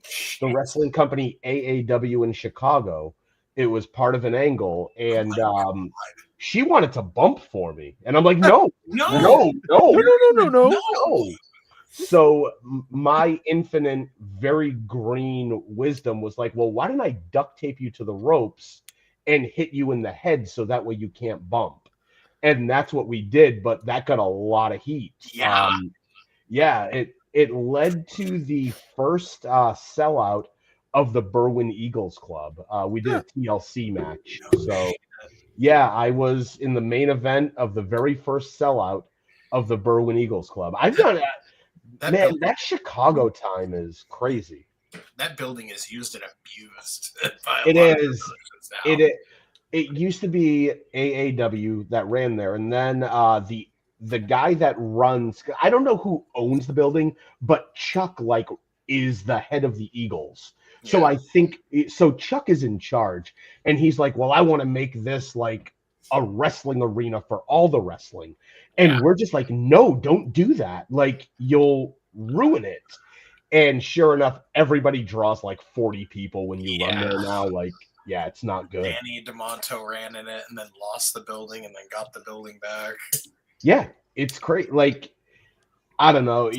The wrestling company AAW in Chicago. It was part of an angle, and she wanted to bump for me, and I'm like, no. No. So my infinite, very green wisdom was like, well, why don't I duct tape you to the ropes and hit you in the head so that way you can't bump? And that's what we did, but that got a lot of heat. Yeah. It led to the first sellout of the Buren Eagles Club. We did a TLC match. So, yeah, I was in the main event of the very first sellout of the Buren Eagles Club. I've done That man, building- that Chicago time is crazy. That building is used and abused. By a It lot of is. promotions now. It used to be AAW that ran there, and then the guy that runs, I don't know who owns the building, but Chuck is the head of the Eagles. So Yeah. I think so. Chuck is in charge, and he's like, "Well, I want to make this like a wrestling arena for all the wrestling," and we're just like, "No, don't do that. Like, you'll ruin it." And sure enough, everybody draws like 40 people when you run there now. Like, yeah, it's not good. Danny DeMonto ran in it and then lost the building and then got the building back. Yeah, it's crazy. Like, I don't know.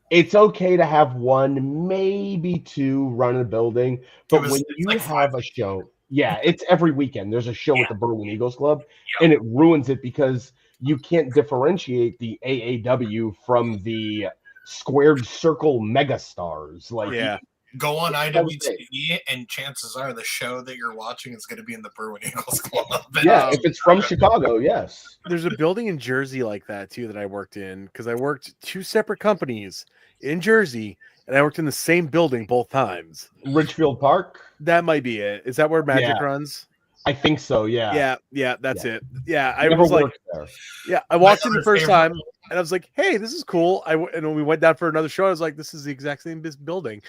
It's okay to have one, maybe two run a building, but when you like have a show, yeah, it's every weekend. There's a show at the Buren Eagles Club, Yeah. and it ruins it because you can't differentiate the AAW from the squared circle megastars. Like, Yeah. Go on It's IWTV, and chances are the show that you're watching is going to be in the Buren Eagles Club. yeah, if it's from Chicago, yes. There's a building in Jersey like that too that I worked in because I worked two separate companies in Jersey and I worked in the same building both times. Ridgefield Park. That might be it. Is that where Magic Yeah. runs? I think so. Yeah. Yeah, that's it. Yeah, I Never was like, worked there. yeah, I walked in the other first favorite- time and I was like, hey, this is cool. And when we went down for another show, I was like, this is the exact same building.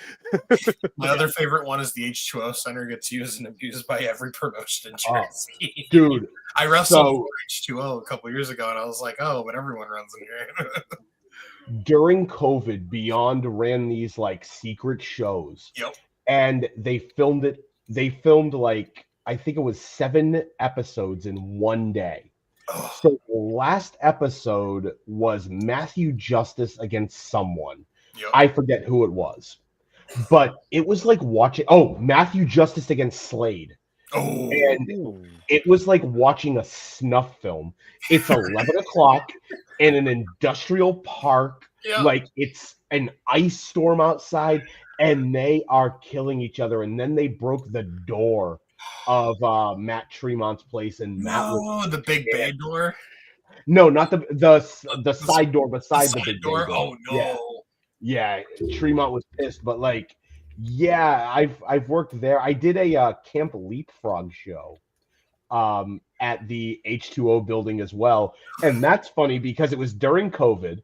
My other favorite one is the H2O Center gets used and abused by every promotion in Oh, Jersey. Dude, I wrestled so- for H2O a couple years ago, and I was like, oh, but everyone runs in here. during COVID, Beyond ran these like secret shows. Yep. And they filmed it. They filmed like, I think it was 7 episodes in one day. Ugh. So the last episode was Matthew Justice against someone. Yep. I forget who it was. But it was like watching Matthew Justice against Slade. Oh, And it was like watching a snuff film. It's 11 o'clock in an industrial park. yeah. Like it's an ice storm outside, and they are killing each other. And then they broke the door of Matt Tremont's place, and Matt was No, the big bay door. no, not the side door beside the Side big door. door. Oh no. Yeah, Tremont was pissed, but like, yeah, I've worked there. I did a Camp Leapfrog show at the H2O building as well. And that's funny because it was during COVID,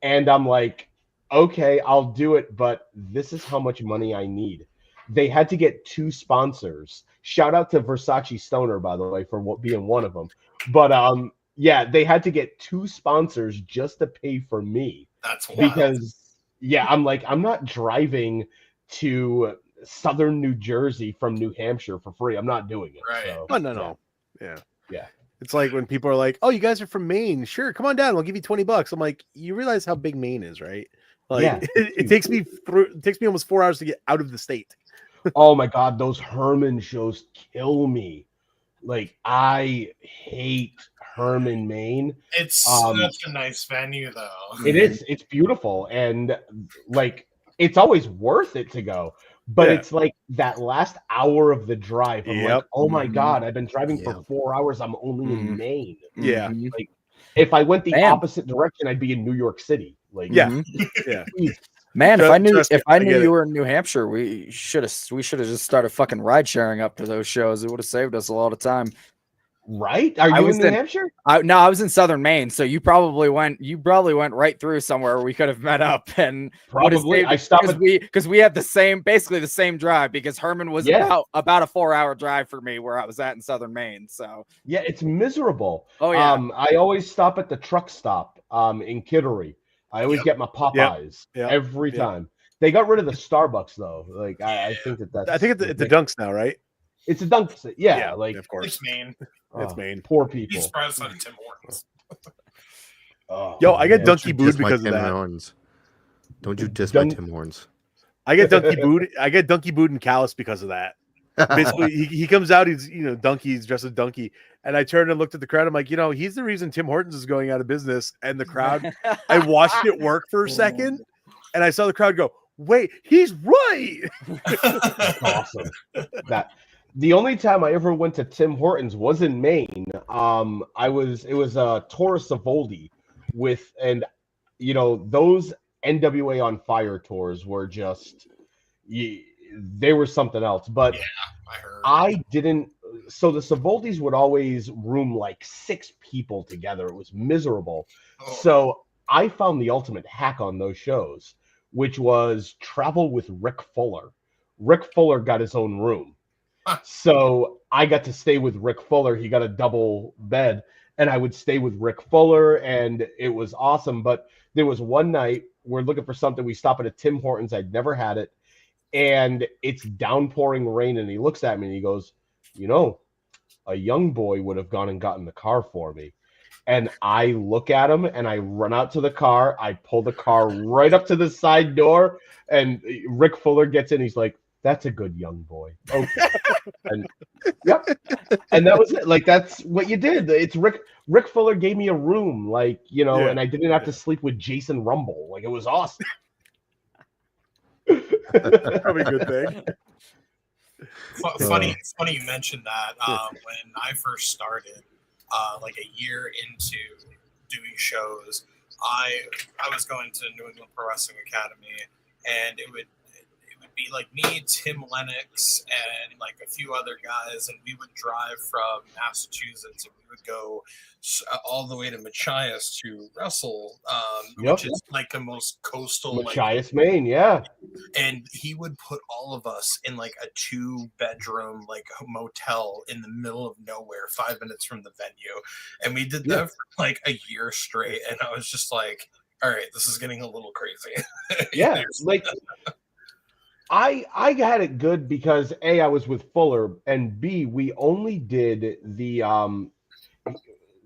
and I'm like, okay, I'll do it, but this is how much money I need. They had to get 2 sponsors. Shout out to Versace Stoner, by the way, for being one of them. But yeah, they had to get 2 sponsors just to pay for me. That's wild. Because yeah, I'm like, I'm not driving to southern New Jersey from New Hampshire for free. I'm not doing it. Right. So, Oh, no. Yeah. Yeah. It's like when people are like, oh, you guys are from Maine. Sure, come on down. We'll give you $20. I'm like, you realize how big Maine is, right? Like, Yeah. it takes me almost 4 hours to get out of the state. Oh my God, those Herman shows kill me. Like, I hate Herman, Maine. It's Um, such a nice venue, though. It is. It's beautiful, and like, it's always worth it to go. But Yeah. it's like that last hour of the drive. I'm like, Yep. oh my Mhm. God, I've been driving Yeah. for 4 hours. I'm only Mhm. in Maine. Yeah. Mhm. Like, if I went the Man. opposite direction, I'd be in New York City. Like, Yeah. Mhm. Yeah. geez. Man, Trust- if I knew trust me, if I I knew get you it. were in New Hampshire, we should have just started fucking ride sharing up to those shows. It would have saved us a lot of time. Right? Are I you was in New in- Hampshire? No, I was in Southern Maine, so you probably went right through somewhere we could have met up and would have Probably. saved I us stopped because at we had basically the same drive because Herman was Yeah. about a 4-hour drive for me where I was at in Southern Maine. So yeah, it's miserable. oh yeah. I always stop at the truck stop in Kittery. I always Yep. get my Popeyes Yep. every Yep. time. They got rid of the Starbucks though. Like I think that's I think it's the Dunks now, right? it's a dunk. Yeah, like of course. It's Maine. It's oh, Maine. poor Be people. surprised on Tim Hortons. Oh, Yo, I get man. Donkey Don't you booed diss my because of Tim that. Horns. Don't you diss Dun- my Tim Horns. I get Donkey booed. I get Donkey booed and callous because of that. Basically, he comes out. He's Donkey's dressed as Donkey, and I turned and looked at the crowd. I'm like, he's the reason Tim Hortons is going out of business. And the crowd, I watched it work for a second, and I saw the crowd go, Wait, he's right. That's awesome. That the only time I ever went to Tim Hortons was in Maine. It was Torah Savoldi and those NWA on Fire tours were just they were something else. But Yeah, I heard. I didn't. So the Savoldis would always room like 6 people together. It was miserable. Oh. So I found the ultimate hack on those shows, which was travel with Rick Fuller. Rick Fuller got his own room. Huh. So I got to stay with Rick Fuller. He got a double bed, and I would stay with Rick Fuller, and it was awesome. But there was one night we're looking for something. We stop at a Tim Hortons. I'd never had it, and it's downpouring rain, and he looks at me and he goes, a young boy would have gone and gotten the car for me. And I look at him and I run out to the car. I pull the car right up to the side door, and Rick Fuller gets in. He's like, "That's a good young boy." Okay. And yep. And that was it. Like, that's what you did. It's Rick Fuller gave me a room, and I didn't have to sleep with Jason Rumble. Like, it was awesome. Probably a good thing. Funny you mentioned that. When I first started, like a year into doing shows, I was going to New England Pro Wrestling Academy, and it would be like me, Tim Lennox, and like a few other guys, and we would drive from Massachusetts, and we would go all the way to Machias to wrestle, which is like the most coastal, Machias, Maine, yeah. And he would put all of us in like a 2-bedroom like motel in the middle of nowhere, 5 minutes from the venue, and we did that for like a year straight, and I was just like, all right, this is getting a little crazy. Yeah, like I had it good because A, I was with Fuller, and B, we only did the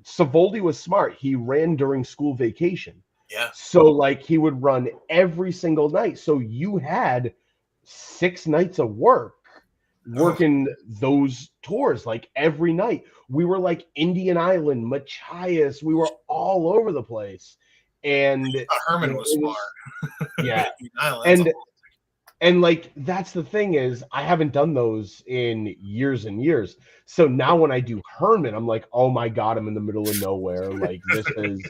Savoldi was smart. He ran during school vacation. Yeah. So like he would run every single night. So you had 6 nights of working those tours like every night. We were like Indian Island, Machias, we were all over the place. And Herman was smart. Yeah. And And like, that's the thing is I haven't done those in years and years. So now when I do Herman, I'm like, oh my God, I'm in the middle of nowhere. Like, this is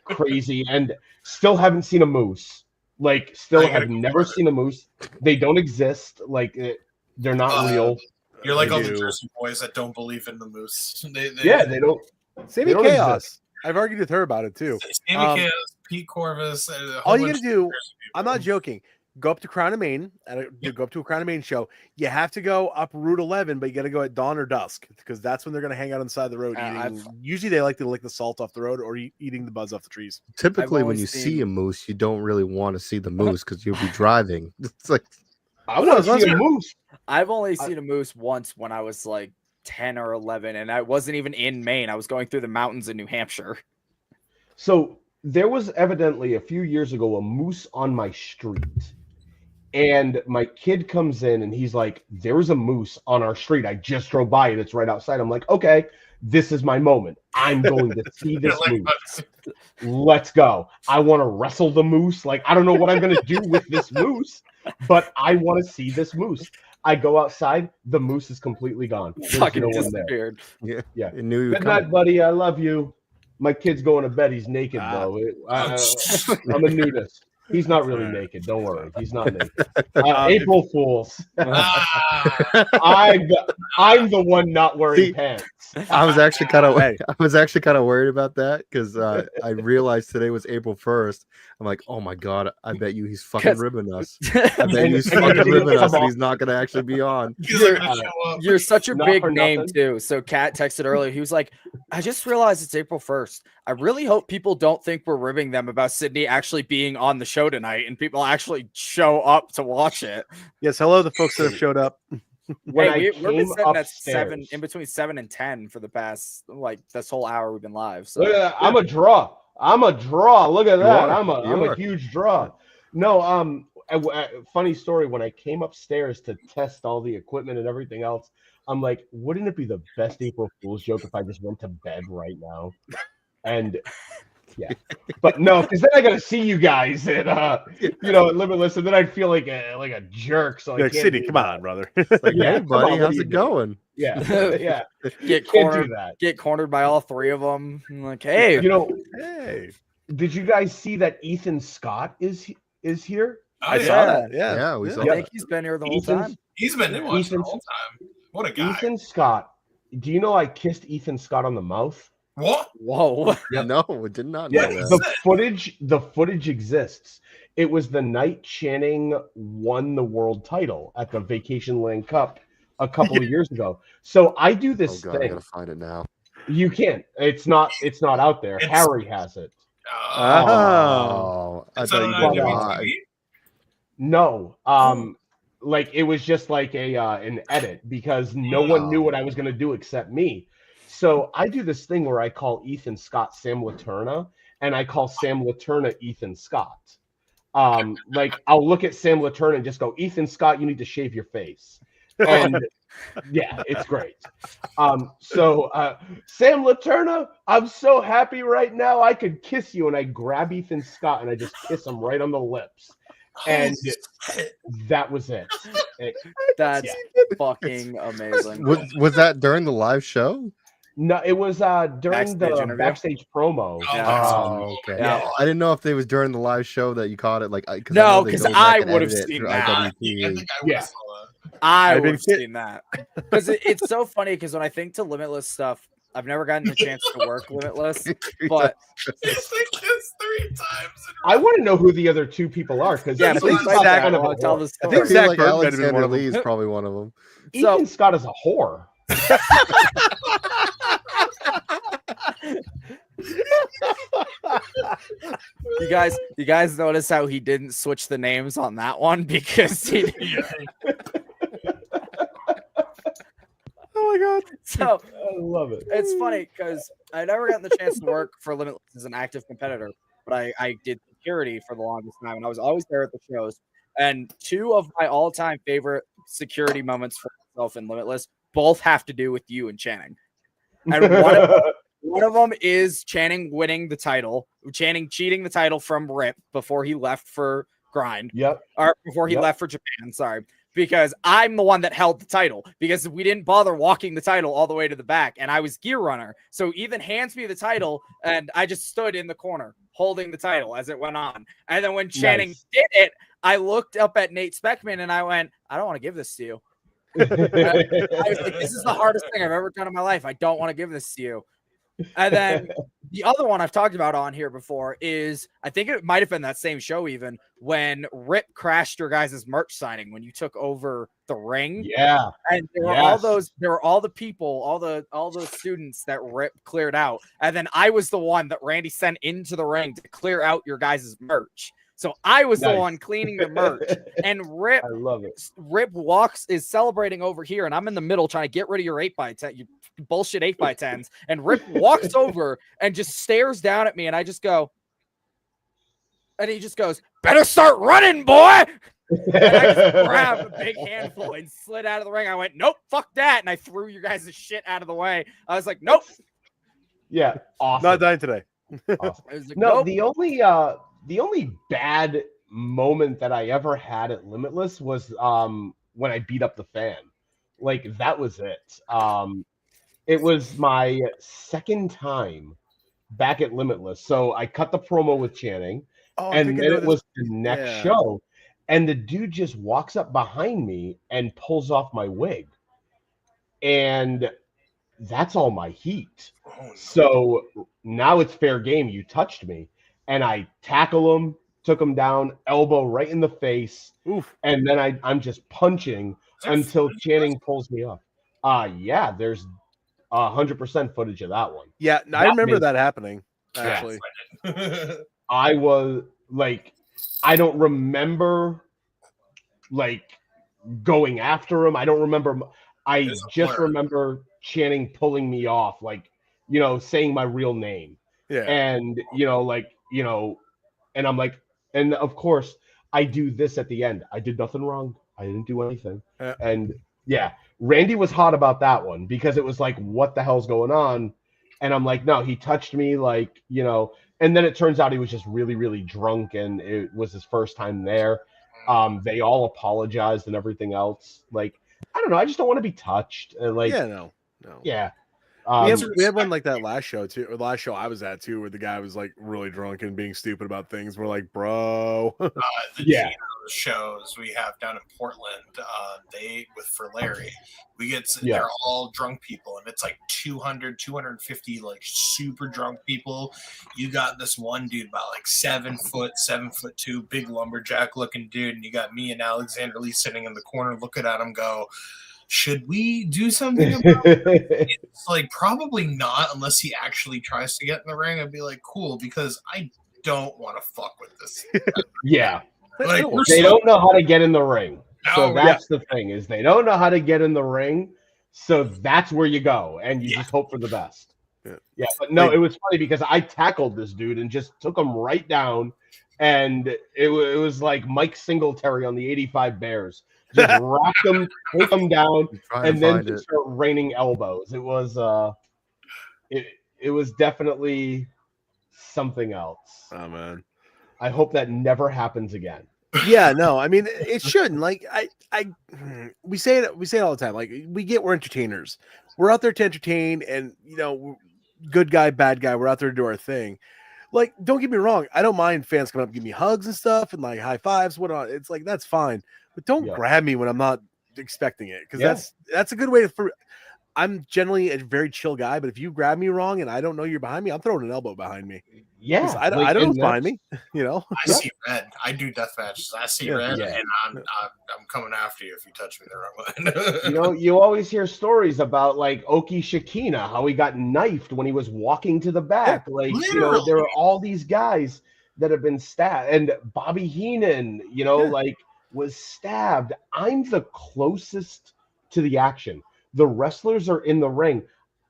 crazy. And still haven't seen a moose. Like, still have never seen a moose. They don't exist. Like, they're not real. You're like all the Jersey boys that don't believe in the moose. They don't. Sammy Chaos. I've argued with her about it too. Sammy Chaos, Pete Corvus. All you gotta do, I'm not joking. Go up to Crown of Maine, go up to a Crown of Maine show. You have to go up Route 11, but you got to go at dawn or dusk because that's when they're going to hang out on the side of the road. Usually they like to lick the salt off the road or eating the buzz off the trees. Typically, when you see a moose, you don't really want to see the moose because you'll be driving. It's like, I want to see a moose. I've only seen a moose once when I was like 10 or 11, and I wasn't even in Maine. I was going through the mountains in New Hampshire. So there was evidently a few years ago a moose on my street. And my kid comes in and he's like, there's a moose on our street. I just drove by it. It's right outside. I'm like, okay, this is my moment. I'm going to see this moose. Let's go. I want to wrestle the moose. Like, I don't know what I'm going to do with this moose, but I want to see this moose. I go outside. The moose is completely gone. There's Fucking no one disappeared. there. Yeah. I knew you Good night, buddy. I love you. My kid's going to bed. He's naked, though. I'm a nudist. He's not really naked. Don't worry. He's not naked. April Fools. I'm the one not wearing pants. I was actually kind of worried about that because I realized today was April 1st. I'm like, oh my God, I bet you he's fucking ribbing us. I bet he's fucking ribbing us and he's not going to actually be on. You're such a big name nothing. too. So Kat texted earlier. He was like, I just realized it's April 1st. I really hope people don't think we're ribbing them about Sidney actually being on the show tonight and people actually show up to watch it. Yes, hello, the folks that have showed up. We've been sitting at 7, in between 7 and 10 for the past this whole hour we've been live. So look at that. I'm a draw. Look at that. I'm a huge draw. No, funny story. When I came upstairs to test all the equipment and everything else, I'm like, wouldn't it be the best April Fool's joke if I just went to bed right now? And Yeah, but no, because then I gotta see you guys at at Limitless, and then I'd feel like a jerk. So I Like, can't Sidney, do come that. on, brother. Like, Yeah, hey, come buddy, on, what how's are it you going? Yeah, yeah. Get Can't do cornered. that. Get cornered by all three of them. I'm like, hey, Hey, Did you guys see that Ethan Scott is here? Oh, I saw that. Yeah, Yeah, we saw I that. think he's been here the whole Ethan's- time. He's been Yeah. watching the Ethan's- whole time. What a guy. Ethan Scott. Do you know I kissed Ethan Scott on the mouth? What? Whoa. No, we did not know Yeah, that. the footage exists. It was the night Channing won the world title at the Vacation Land Cup a couple of years ago. So I do Oh this god, I thing. gotta find it now. You can't. It's not out there. It's- Harry has it. Oh, I It's thought on you did IMDb. not. No. Like it was just like an edit because no one knew what I was gonna do except me. So I do this thing where I call Ethan Scott Sam Laterna, and I call Sam Laterna Ethan Scott. Like I'll look at Sam Laterna and just go, Ethan Scott, you need to shave your face. And yeah, it's great. So Sam Laterna, I'm so happy right now. I could kiss you, and I grab Ethan Scott and I just kiss him right on the lips. And that was it. That's fucking amazing. Was that during the live show? No, it was during Backstage the interview? backstage promo. Oh, okay. Yeah. I didn't know if it was during the live show that you caught it. Like, No, because 'cause I would've seen that. I think I would Yeah. have saw that. I I've would been have seen that because it's so funny. Because when I think to Limitless stuff, I've never gotten the chance to work Limitless, but It's like this 3 times. I want to know who the other two people are because yeah, Ethan please Scott Zach, kind of I'll a tell whore. the I story. think Zach like Berg might have been one Alexander of them. Lee is probably one of them. Ethan Scott is a whore. You guys notice how he didn't switch the names on that one because he. Oh my god. So I love it. it's funny because I never gotten the chance to work for Limitless as an active competitor, but I did security for the longest time, and I was always there at the shows. And 2 of my all-time favorite security moments for myself in Limitless both have to do with you and Channing. And one of them is Channing winning the title, Channing cheating the title from Rip before he left for Grind, Yep. or before he left for Japan. Sorry. Because I'm the one that held the title because we didn't bother walking the title all the way to the back, and I was gear runner. So Ethan hands me the title, and I just stood in the corner holding the title as it went on. And then when Channing did it, I looked up at Nate Speckman and I went, I don't want to give this to you. I was like, this is the hardest thing I've ever done in my life. I don't want to give this to you. And then the other one I've talked about on here before is, I think it might have been that same show even, when Rip crashed your guys' merch signing when you took over the ring. Yeah. And there were all the people, all those students that Rip cleared out. And then I was the one that Randy sent into the ring to clear out your guys' merch. So I was the one cleaning the merch, and Rip, I love it. Rip is celebrating over here, and I'm in the middle trying to get rid of your 8x10, you bullshit 8x10s. And Rip walks over and just stares down at me, and I just go, and he just goes, "Better start running, boy." And I just grabbed a big handful and slid out of the ring. I went, "Nope, fuck that," and I threw your guys' shit out of the way. I was like, "Nope." Yeah, awesome. Not dying today. Awesome. I was like, No, "Nope." the only bad moment that I ever had at Limitless was when I beat up the fan. Like that was it. It was my second time back at Limitless. So I cut the promo with Channing, and then it was the next show, and the dude just walks up behind me and pulls off my wig, and that's all my heat. Oh, no. So now it's fair game. You touched me, and I tackle him, took him down, elbow right in the face, and then I'm just punching until Channing pulls me up. Yeah, there's 100% footage of that one. Yeah, I remember that happening. Actually, I was like, I don't remember like going after him. I don't remember. I just remember Channing pulling me off, like, you know, saying my real name. Yeah. And, and I'm like, and of course I do this at the end. I did nothing wrong. I didn't do anything. And yeah, Randy was hot about that one because it was like, what the hell's going on? And I'm like, no, he touched me, like, And then it turns out he was just really, really drunk, and it was his first time there. They all apologized and everything else. Like, I don't know. I just don't want to be touched. Like, no. yeah. We had one like that last show too, or the last show I was at too, where the guy was like really drunk and being stupid about things. We're like, bro. The Yeah. Gino shows we have down in Portland, for Larry, they're all drunk people, and it's like 200, 250 like super drunk people. You got this one dude about like 7 foot, 7'2", big lumberjack looking dude, and you got me and Alexander Lee sitting in the corner looking at him go, should we do something about it? It's like, probably not, unless he actually tries to get in the ring. I'd be like, cool, because I don't want to fuck with this. Yeah. Like, They don't know how to get in the ring. So No, that's the thing, is they don't know how to get in the ring. So that's where you go, and you just hope for the best. Yeah, but no, it was funny because I tackled this dude and just took him right down, and it was like Mike Singletary on the 85 Bears. Just rock him, take him down, and then just start raining elbows. It was it was definitely something else. Oh man. I hope that never happens again. Yeah, no, I mean it shouldn't. Like we say it all the time. Like we're entertainers. We're out there to entertain, and good guy, bad guy, we're out there to do our thing. Like, don't get me wrong, I don't mind fans coming up and give me hugs and stuff and like high fives, whatnot. It's like, that's fine. But don't grab me when I'm not expecting it, because that's a good way to. I'm generally a very chill guy, but if you grab me wrong and I don't know you're behind me, I'm throwing an elbow behind me. Yeah, I don't know who's behind me. I see red. I do death matches. I see red, and I'm coming after you if you touch me the wrong way. You always hear stories about like Oki Shakina, how he got knifed when he was walking to the back. Like, there are all these guys that have been stabbed, and Bobby Heenan, like was stabbed. I'm the closest to the action. The wrestlers are in the ring.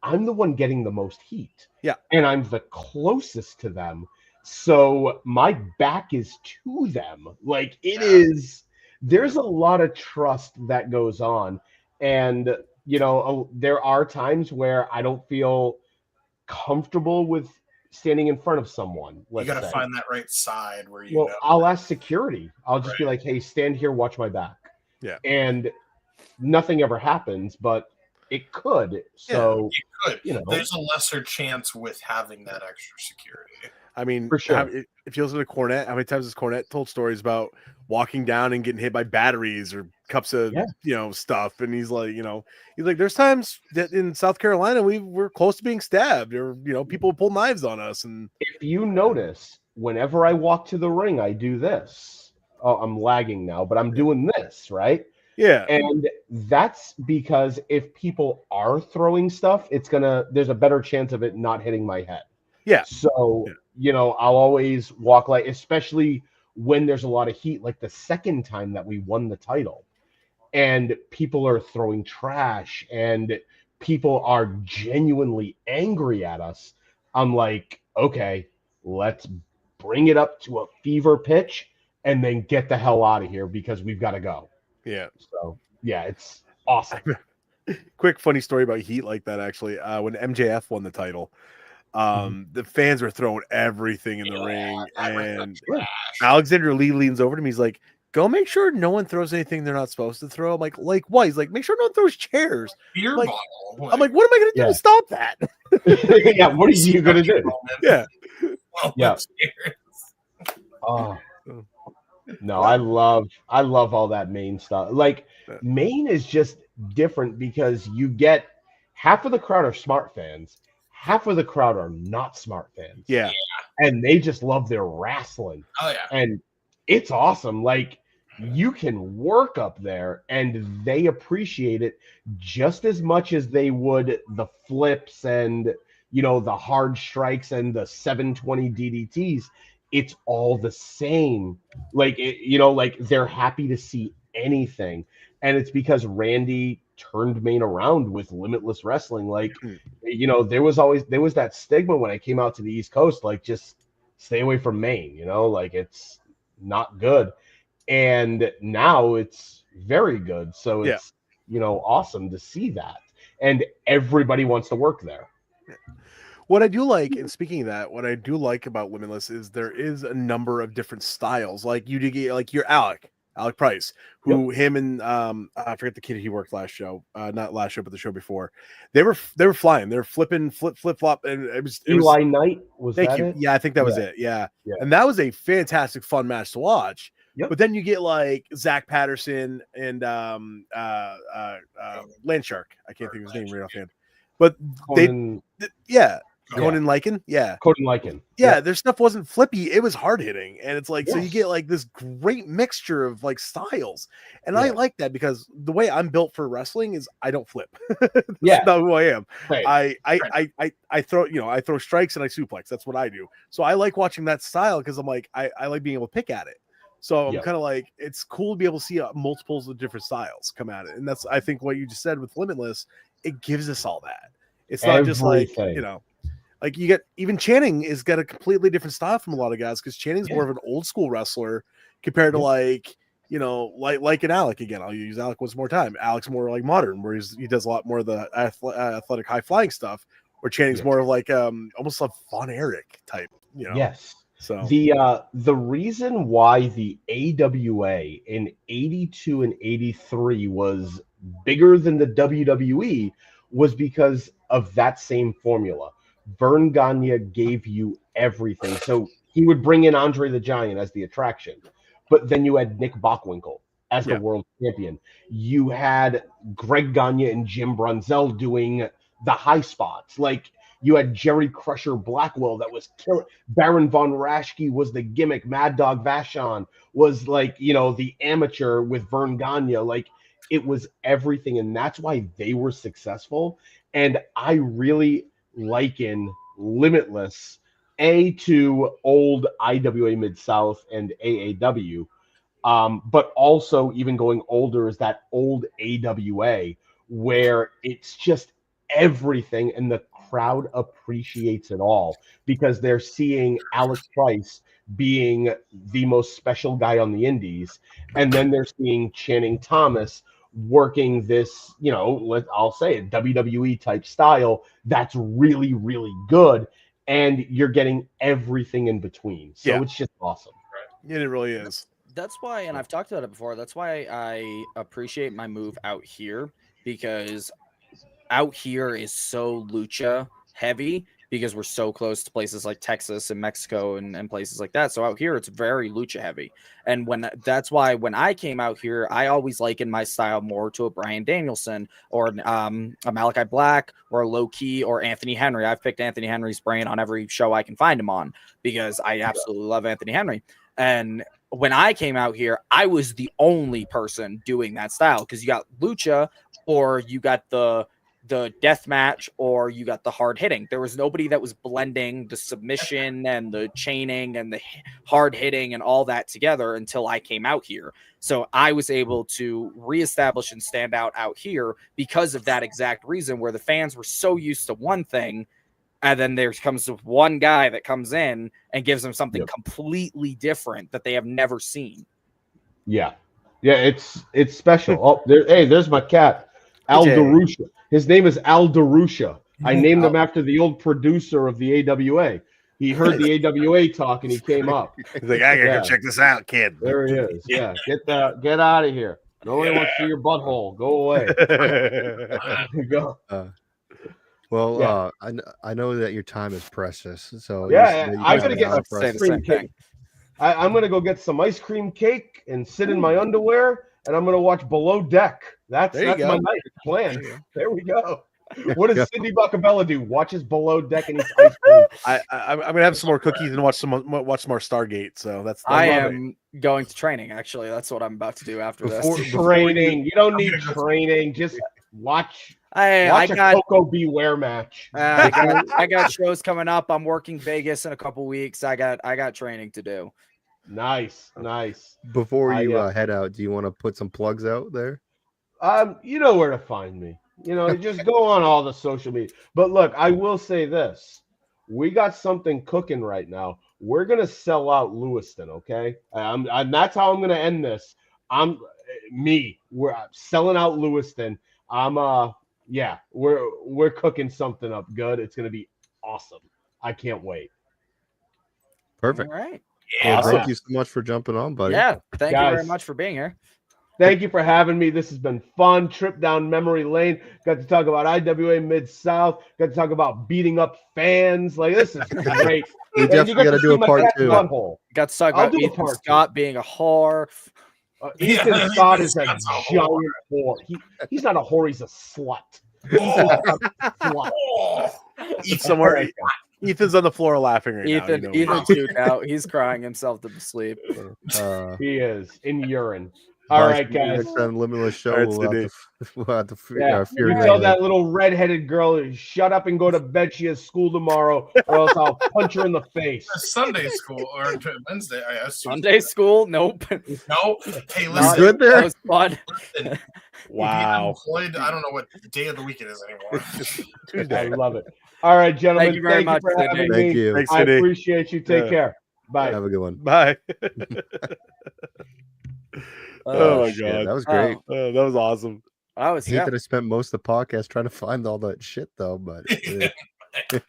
I'm the one getting the most heat. Yeah. And I'm the closest to them. So my back is to them. Like, it is, there's a lot of trust that goes on. And, there are times where I don't feel comfortable with standing in front of someone. You got to find that right side where I'll ask security. I'll just be like, hey, stand here, watch my back. Yeah. And nothing ever happens, but it could. So it could. There's a lesser chance with having that extra security. I mean, for sure. If you listen to Cornette, how many times has Cornette told stories about walking down and getting hit by batteries or cups of stuff? And he's like, there's times that in South Carolina we're close to being stabbed, or people pull knives on us. And if you notice, whenever I walk to the ring, I do this. Oh, I'm lagging now, but I'm doing this, right? Yeah. And that's because if people are throwing stuff, there's a better chance of it not hitting my head. Yeah. So, I'll always walk like, especially when there's a lot of heat, like the second time that we won the title and people are throwing trash and people are genuinely angry at us. I'm like, okay, let's bring it up to a fever pitch and then get the hell out of here because we've got to go. Yeah. So it's awesome. Quick funny story about heat like that, actually. When MJF won the title, the fans were throwing everything in the ring, and Alexander Lee leans over to me. He's like, "Go make sure no one throws anything they're not supposed to throw." I'm like what? He's like, "Make sure no one throws chairs." Beer like, bottle. I'm like, "What am I going to do to stop that?" Yeah, what are you going to do? Yeah. Yeah. Oh. No, I love all that Maine stuff. Like, Maine is just different because you get half of the crowd are smart fans, half of the crowd are not smart fans. Yeah. And they just love their wrestling. Oh yeah. And it's awesome. Like, you can work up there and they appreciate it just as much as they would the flips and the hard strikes and the 720 DDTs. It's all the same. Like, like they're happy to see anything. And it's because Randy turned Maine around with Limitless Wrestling. Like, there was that stigma when I came out to the East Coast, like, just stay away from Maine, like it's not good. And now it's very good. So it's, awesome to see that. And everybody wants to work there. What I do like, and speaking of that, what I do like about Limitless is there is a number of different styles. Like you do get like your Alec Price, who him and I forget the kid he worked last show, not last show, but the show before. They were flying, they were flipping, flip flop, and it was Eli Knight was thank that you. it? Yeah, I think that was it. Yeah. Yeah. And that was a fantastic, fun match to watch. Yep. But then you get like Zach Patterson and Landshark. I can't think of his name right offhand. But Conan, Conan Lycan. Yeah. Conan Lycan. Yeah, their stuff wasn't flippy, it was hard hitting. And it's like, so you Yes. get like this great mixture of like styles. And I like that because the way I'm built for wrestling is I don't flip. That's not who I am. Right. I throw strikes and I suplex. That's what I do. So I like watching that style because I'm like, I like being able to pick at it. So I'm kind of like, it's cool to be able to see multiples of different styles come at it. And that's, I think, what you just said with Limitless, it gives us all that. It's not just like, like you get, even Channing is got a completely different style from a lot of guys because Channing's more of an old school wrestler compared to like an Alec again. I'll use Alec once more time. Alec's more like modern, where he does a lot more of the athletic high flying stuff, where Channing's more of like almost a Von Erich type, Yes. So the reason why the AWA in 82 and 83 was bigger than the WWE was because of that same formula. Vern Gagne gave you everything. So he would bring in Andre the Giant as the attraction, but then you had Nick Bockwinkel as the world champion. You had Greg Gagne and Jim Brunzell doing the high spots. Like, you had Jerry Crusher Blackwell that was killing. Baron Von Raschke was the gimmick. Mad Dog Vachon was like, the amateur with Vern Gagne. Like, it was everything. And that's why they were successful. And I really liken Limitless, to old IWA Mid-South and AAW. But also even going older is that old AWA where it's just everything and the crowd appreciates it all because they're seeing Alex Price being the most special guy on the indies, and then they're seeing Channing Thomas working this, I'll say it, WWE type style that's really, really good, and you're getting everything in between. So it's just awesome. Yeah, it really is. That's why, and I've talked about it before, that's why I appreciate my move out here, because out here is so lucha heavy because we're so close to places like Texas and Mexico and places like that. So out here, it's very lucha heavy. And that's why when I came out here, I always likened my style more to a Bryan Danielson or a Malachi Black or a Low Key or Anthony Henry. I've picked Anthony Henry's brain on every show I can find him on because I absolutely love Anthony Henry. And when I came out here, I was the only person doing that style because you got lucha or you got the death match or you got the hard hitting. There was nobody that was blending the submission and the chaining and the hard hitting and all that together until I came out here. So I was able to reestablish and stand out here because of that exact reason, where the fans were so used to one thing, and then there comes one guy that comes in and gives them something completely different that they have never seen. Yeah, it's special. There's my cat, Al Darusha. His name is Al Darusha. I named him after the old producer of the AWA. He heard the AWA talk and he came up. He's like, I gotta go check this out, kid. There he is. Yeah, get out of here. Nobody wants to see your butthole. Go away. Go. I know that your time is precious. So I'm gonna get some ice cream cake. I'm gonna go get some ice cream cake and sit in my underwear, and I'm gonna watch Below Deck. That's my night plan. There we go. What does Sidney Bakabella do? Watches Below Deck and eats ice cream. I'm gonna have some more cookies and watch some more Stargate. So I am going to training. Actually, that's what I'm about to do after this. Training. You don't need training. Just watch. I got Coco Beware match. I got shows coming up. I'm working Vegas in a couple weeks. I got training to do. Nice. Before you head out, do you want to put some plugs out there? You know where to find me. Just go on all the social media. But look, I will say this: we got something cooking right now. We're gonna sell out Lewiston, okay? And that's how I'm gonna end this. We're selling out Lewiston. We're cooking something up good. It's gonna be awesome. I can't wait. Perfect. All right. Well, Awesome. thank you so much for jumping on, buddy. Yeah. Thank you very Guys. much for being here. Thank you for having me. This has been fun. Trip down memory lane. Got to talk about IWA Mid-South. Got to talk about beating up fans. Like, this is great. We And definitely you got got to to do see a my part cat's 2. butthole. Got to talk I'll about do a Ethan part 2. Scott being a whore. Ethan Scott is a Scott's a giant whore. whore. He's not a whore. He's a slut. Oh, Slut. oh. Somewhere, Ethan's on the floor laughing right now. Ethan, Ethan too now. He's crying himself to sleep. He is in urine. All right, guys. Next time, Limitless show. All right, We'll Sydney. have to Yeah, fear you you tell out. that little redheaded girl to shut up and go to bed. She has school tomorrow, or else I'll punch her in the face. Sunday school or Wednesday. I assume. Sunday school? Nope. No. Hey, You listen. good there? That was fun. listen. Wow. Floyd, I don't know what day of the week it is anymore. I Tuesday. love it. All right, gentlemen. Thank you very much, for having Sidney. Thank me. you. Thanks, I Sidney. appreciate you. Take Yeah. care. Bye. Have a good one. Bye. Oh my shit, god, that was great. that was awesome. I was I hate that I spent most of the podcast trying to find all that shit though, but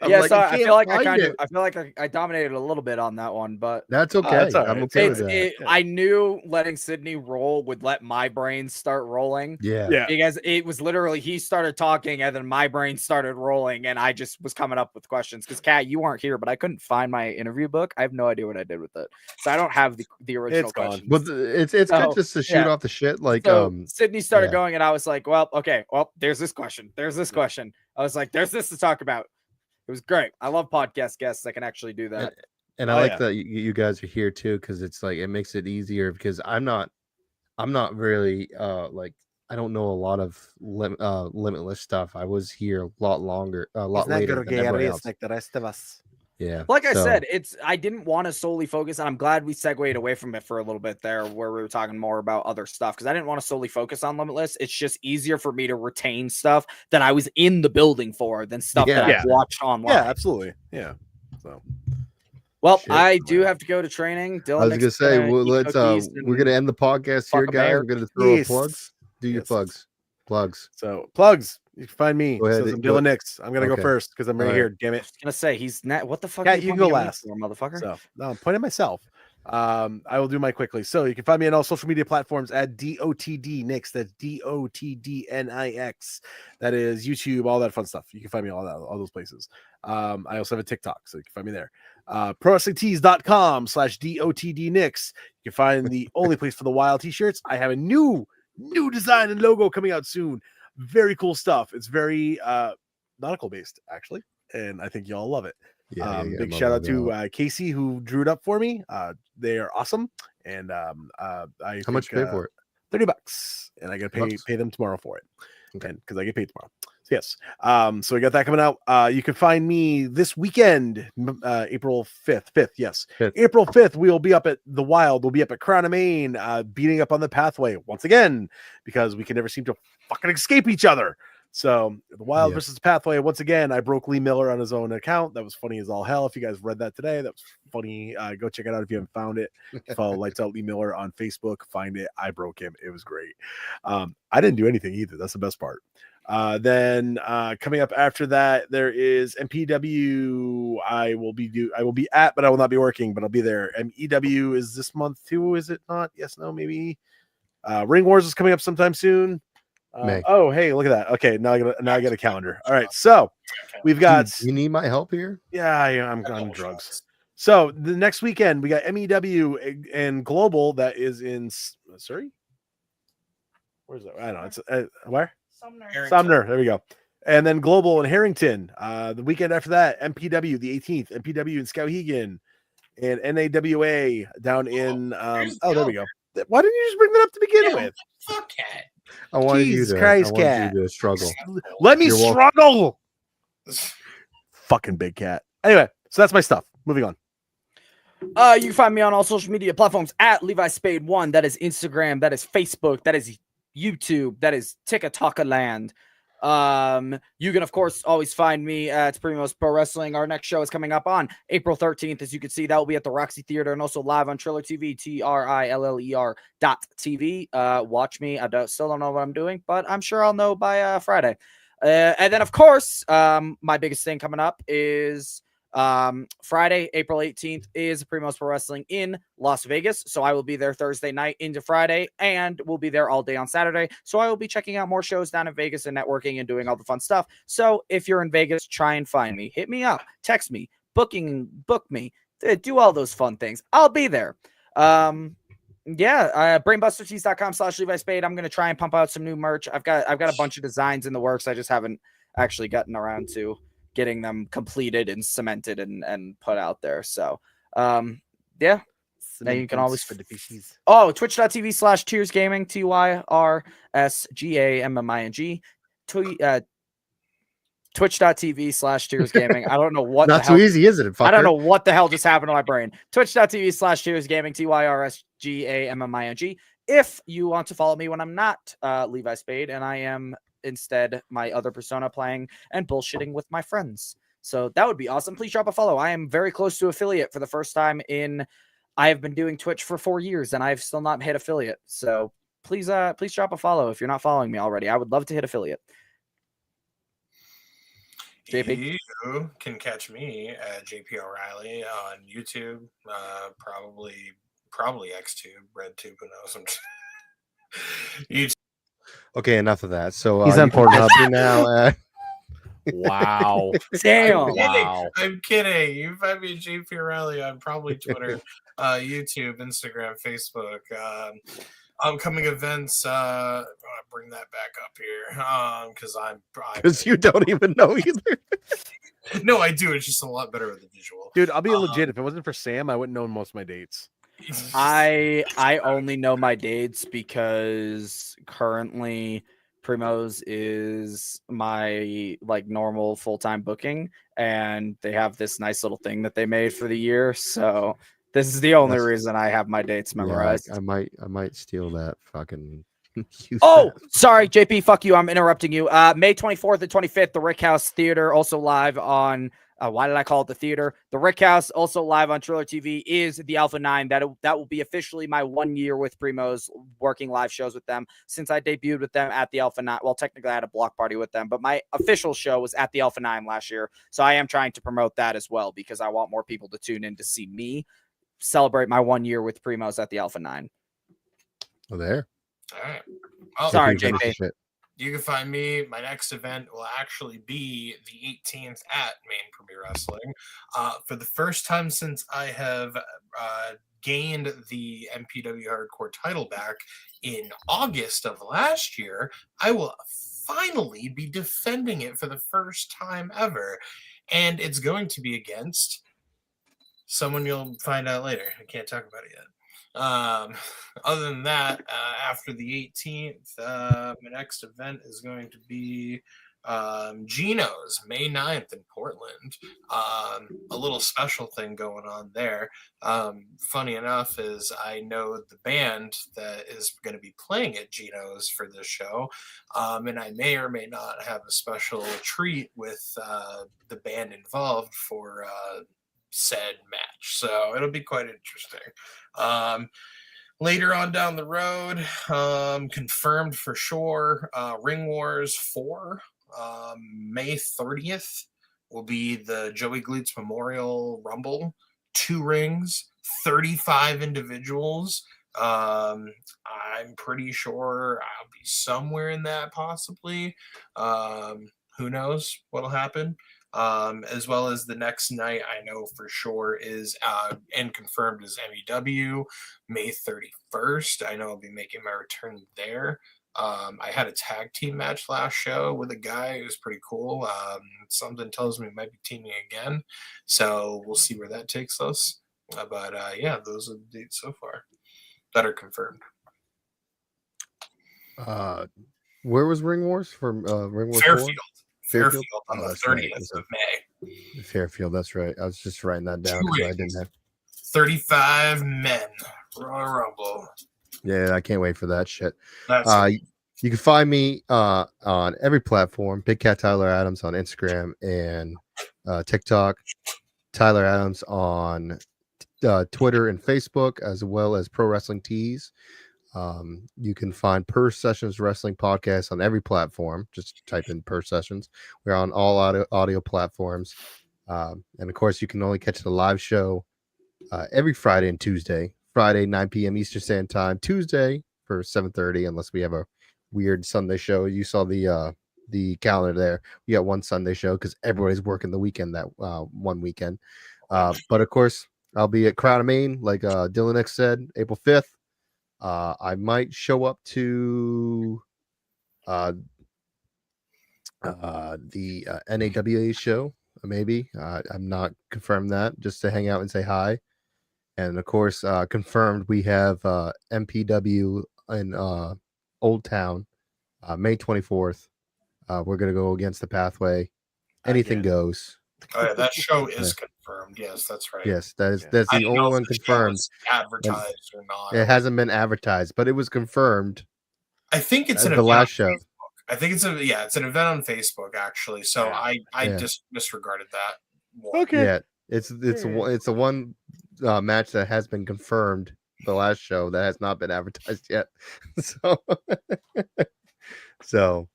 I'm yeah, like, so I can't feel like find it. I feel like I dominated a little bit on that one, but That's okay. that's all I'm right. okay it's with that. I knew letting Sidney roll would let my brain start rolling. Yeah. Yeah. Because it was literally he started talking and then my brain started rolling and I just was coming up with questions. Because Kat, you weren't here, but I couldn't find my interview book. I have no idea what I did with it, so I don't have the original It's gone. questions. But it's So, good just to shoot yeah. off the shit. Like So Sydney started yeah. going, and I was like, "Well, okay, well, there's this question. There's this question." I was like, "There's this to talk about." It was great. I love podcast guests that can actually do that. And I Oh, like yeah. that you guys are here too, because it's like it makes it easier because I'm not really like I don't know a lot of Limitless stuff. I was here a lot longer, a lot later than everybody else. like the rest of us. Yeah. Like I so- said, I didn't want to solely focus, and I'm glad we segued away from it for a little bit there, where we were talking more about other stuff because I didn't want to solely focus on Limitless. It's just easier for me to retain stuff that I was in the building for than stuff that Yeah. I've watched online. Yeah, absolutely. Yeah. So Well, Shit, I do have to go to training. Dylan I was gonna Nick's say, gonna well, eat let's cookies we're and gonna end the podcast fuck here, a guys. bear. We're gonna throw Yes. plugs. Do your Yes. plugs. So plugs. You can find me. Go ahead, Says I'm go- Dylan Nix. I'm gonna okay. go first because I'm right All right. here. Damn it. I was gonna say he's not. What the fuck? Kat, are you can pointing go at me last. for, motherfucker. So no, I'm pointing at myself. I will do mine quickly. So you can find me on all social media platforms at DOTD Nix. That's DOTDNIX. That is YouTube, all that fun stuff. You can find me all those places. I also have a TikTok, so you can find me there. ProWrestlingTees.com/DOTD Nix. You can find the only place for the wild t-shirts. I have a new design and logo coming out soon. Very cool stuff. It's very nautical based, actually, and I think y'all love it. Big shout out to Casey who drew it up for me. They are awesome, and How much you pay for it? $30, and I gotta Bucks. pay them tomorrow for it. Okay. Because I get paid tomorrow. So yes. So we got that coming out. You can find me this weekend, April 5th. Yes. 5th. April 5th, we'll be up at the Wild. We'll be up at Crown of Maine, beating up on the pathway once again, because we can never seem to fucking escape each other. So the Wild Yeah. versus the Pathway. Once again, I broke Lee Miller on his own account. That was funny as all hell. If you guys read that today, that was funny. Go check it out if you haven't found it. Follow Lights Out Lee Miller on Facebook. Find it. I broke him. It was great. I didn't do anything either. That's the best part. Then coming up after that, there is MPW. I will be at, but I will not be working, but I'll be there. MEW is this month too, is it not? Yes, no, maybe. Ring Wars is coming up sometime soon. May. Oh, hey, look at that. Okay, now I got a calendar. All right, so we've got. You need my help here? Yeah, I'm on drugs. So the next weekend we got MEW and Global that is in Surrey. Where's that? I don't know. It's where? Sumner. There we go. And then Global in Harrington. The weekend after that, MPW the 18th, MPW in Skowhegan, and NAWA down in. There we go. Why didn't you just bring that up to begin with? Fuck it. I wanted Jesus you to. Christ, I wanted Cat. you to struggle. Let me You're welcome. struggle. Fucking big cat. Anyway, so that's my stuff. Moving on. You can find me on all social media platforms at Levi Spade 1. That is Instagram. That is Facebook. That is YouTube. That is TikTok land. You can of course always find me at Primos Pro Wrestling. Our next show is coming up on April 13th. As you can see, that will be at the Roxy Theater and also live on Triller TV, TRILLER.TV. Watch me. Still don't know what I'm doing, but I'm sure I'll know by Friday. And then, of course, my biggest thing coming up is Friday, April 18th is Primos Pro Wrestling in Las Vegas. So I will be there Thursday night into Friday, and we'll be there all day on Saturday. So I will be checking out more shows down in Vegas and networking and doing all the fun stuff. So if you're in Vegas, try and find me. Hit me up, text me, book me, do all those fun things. I'll be there. brainbustertees.com/Levi Spade. I'm going to try and pump out some new merch. I've got a bunch of designs in the works. I just haven't actually gotten around to getting them completed and cemented and put out there. So, yeah. Now you can always twitch.tv/Tears Gaming, TYRSGAMMING. Twitch.tv/Tears Gaming. I don't know what Not the hell. too easy, is it? Fucker? I don't know what the hell just happened to my brain. Twitch.tv/Tears Gaming, TYRSGAMMING. If you want to follow me when I'm not Levi Spade and I am instead my other persona playing and bullshitting with my friends. So that would be awesome. Please drop a follow. I am very close to affiliate for the first time I have been doing Twitch for 4 years and I've still not hit affiliate. So please drop a follow if you're not following me already. I would love to hit affiliate. JP? You can catch me at JP O'Reilly on YouTube, probably XTube, RedTube, who knows? YouTube. Okay, enough of that. So He's on Pornhub now. Wow. Damn. I'm kidding. You can find me at JP O'Reilly on probably Twitter, YouTube, Instagram, Facebook. Upcoming events. I want to bring that back up here Because you don't even know either. No, I do. It's just a lot better with the visual. Dude, I'll be legit. If it wasn't for Sam, I wouldn't know most of my dates. I only know my dates because currently Primos is my normal full-time booking, and they have this nice little thing that they made for the year. So this is the only reason I have my dates memorized. Yeah, I might steal that fucking. Sorry, JP. Fuck you. I'm interrupting you. May 24th and 25th, the Rick House Theater, also live on. Why did I call it the theater? The Rick House, also live on Triller TV, is the Alpha 9. That will be officially my 1 year with Primos, working live shows with them since I debuted with them at the Alpha 9. Well, technically I had a block party with them, but my official show was at the Alpha 9 last year. So I am trying to promote that as well because I want more people to tune in to see me celebrate my 1 year with Primos at the Alpha 9. Oh, there. All right. Well, sorry, JP. You can find me. My next event will actually be the 18th at Maine Premier Wrestling. For the first time since I have gained the MPW Hardcore title back in August of last year, I will finally be defending it for the first time ever. And it's going to be against someone you'll find out later. I can't talk about it yet. Other than that, after the 18th, my next event is going to be Gino's, May 9th in Portland. A little special thing going on there. Funny enough is I know the band that is going to be playing at Gino's for this show, and I may or may not have a special treat with the band involved for said match. So it'll be quite interesting. Later on down the road, confirmed for sure, Ring Wars 4, May 30th will be the Joey Glutz Memorial Rumble. 2 rings, 35 individuals. I'm pretty sure I'll be somewhere in that possibly. Who knows what'll happen? As well as the next night I know for sure is and confirmed is MEW, May 31st. I know I'll be making my return there. I had a tag team match last show with a guy who's pretty cool. Something tells me we might be teaming again, so we'll see where that takes us. But yeah, those are the dates so far that are confirmed. Where was Ring Wars from? Ring Wars Fairfield. 4? Fairfield on the 30th of May. Fairfield, that's right. I was just writing that down. I didn't have 35 men. Royal Rumble. Yeah, I can't wait for that shit. That's you can find me on every platform. Big Cat Tyler Adams on Instagram and TikTok. Tyler Adams on Twitter and Facebook, as well as Pro Wrestling Tees. You can find Purr Sessions Wrestling Podcast on every platform. Just type in Purr Sessions. We're on all audio platforms. And of course, you can only catch the live show every Friday and Tuesday. Friday, 9 p.m. Eastern Standard Time. Tuesday for 7:30, unless we have a weird Sunday show. You saw the calendar there. We got one Sunday show because everybody's working the weekend that one weekend. But of course, I'll be at Crown of Maine, like Dylan X said, April 5th. I might show up to the NAWA show, maybe. I'm not confirmed that, just to hang out and say hi. And of course, confirmed we have MPW in Oldtown, May 24th. We're gonna go against the Pathway. Anything goes. Oh, yeah, that show is confirmed. Yes, that's right. Yes, that's the only one confirmed. Advertised or not? It hasn't been advertised, but it was confirmed. I think it's the last show. I think it's an event on Facebook actually. So I just disregarded that. Okay. Yeah, it's a one match that has been confirmed. The last show that has not been advertised yet. So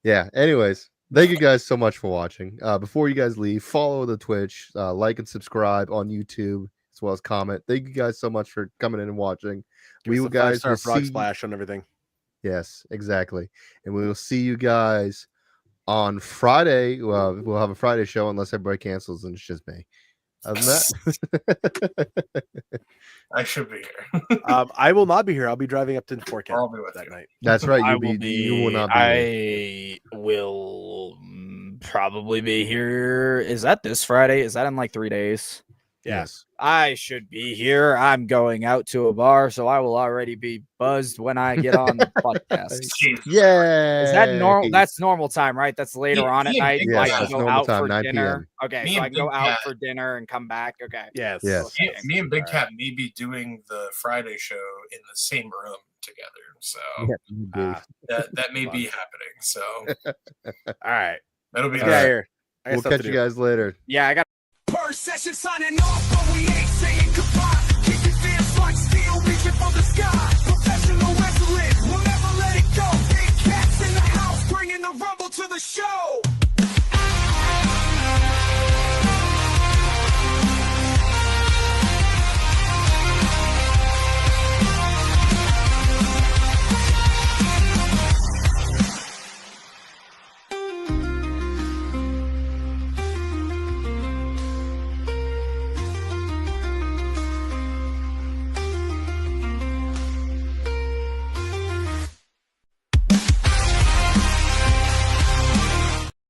yeah. Anyways, thank you guys so much for watching. Before you guys leave, follow the Twitch, like and subscribe on YouTube, as well as comment. Thank you guys so much for coming in and watching. We will guys will frog splash on everything. Yes, exactly. And we will see you guys on Friday. Well, we'll have a Friday show unless everybody cancels, and it's just me. Other than that, I should be here. I will not be here. I'll be driving up to Fort Kent I'll be with that you. night. that's right. I You will not be. I will probably be here. Is that this Friday? Is that in like 3 days? Yes. I should be here. I'm going out to a bar, so I will already be buzzed when I get on the podcast. Yeah. Is that normal? That's normal time, right? That's later on at yeah, night. yes, I can that's go normal out time, for 9 dinner. Okay, Me so and I can go Big out Cat. for dinner and come back. Okay. Yes. Yes. Me and Big Cat may be doing the Friday show in the same room together. So that may be happening. So All right. that'll be Get out of here. I got We'll stuff catch to you do. guys later. Yeah, I got. Per session signing off, but we ain't saying goodbye.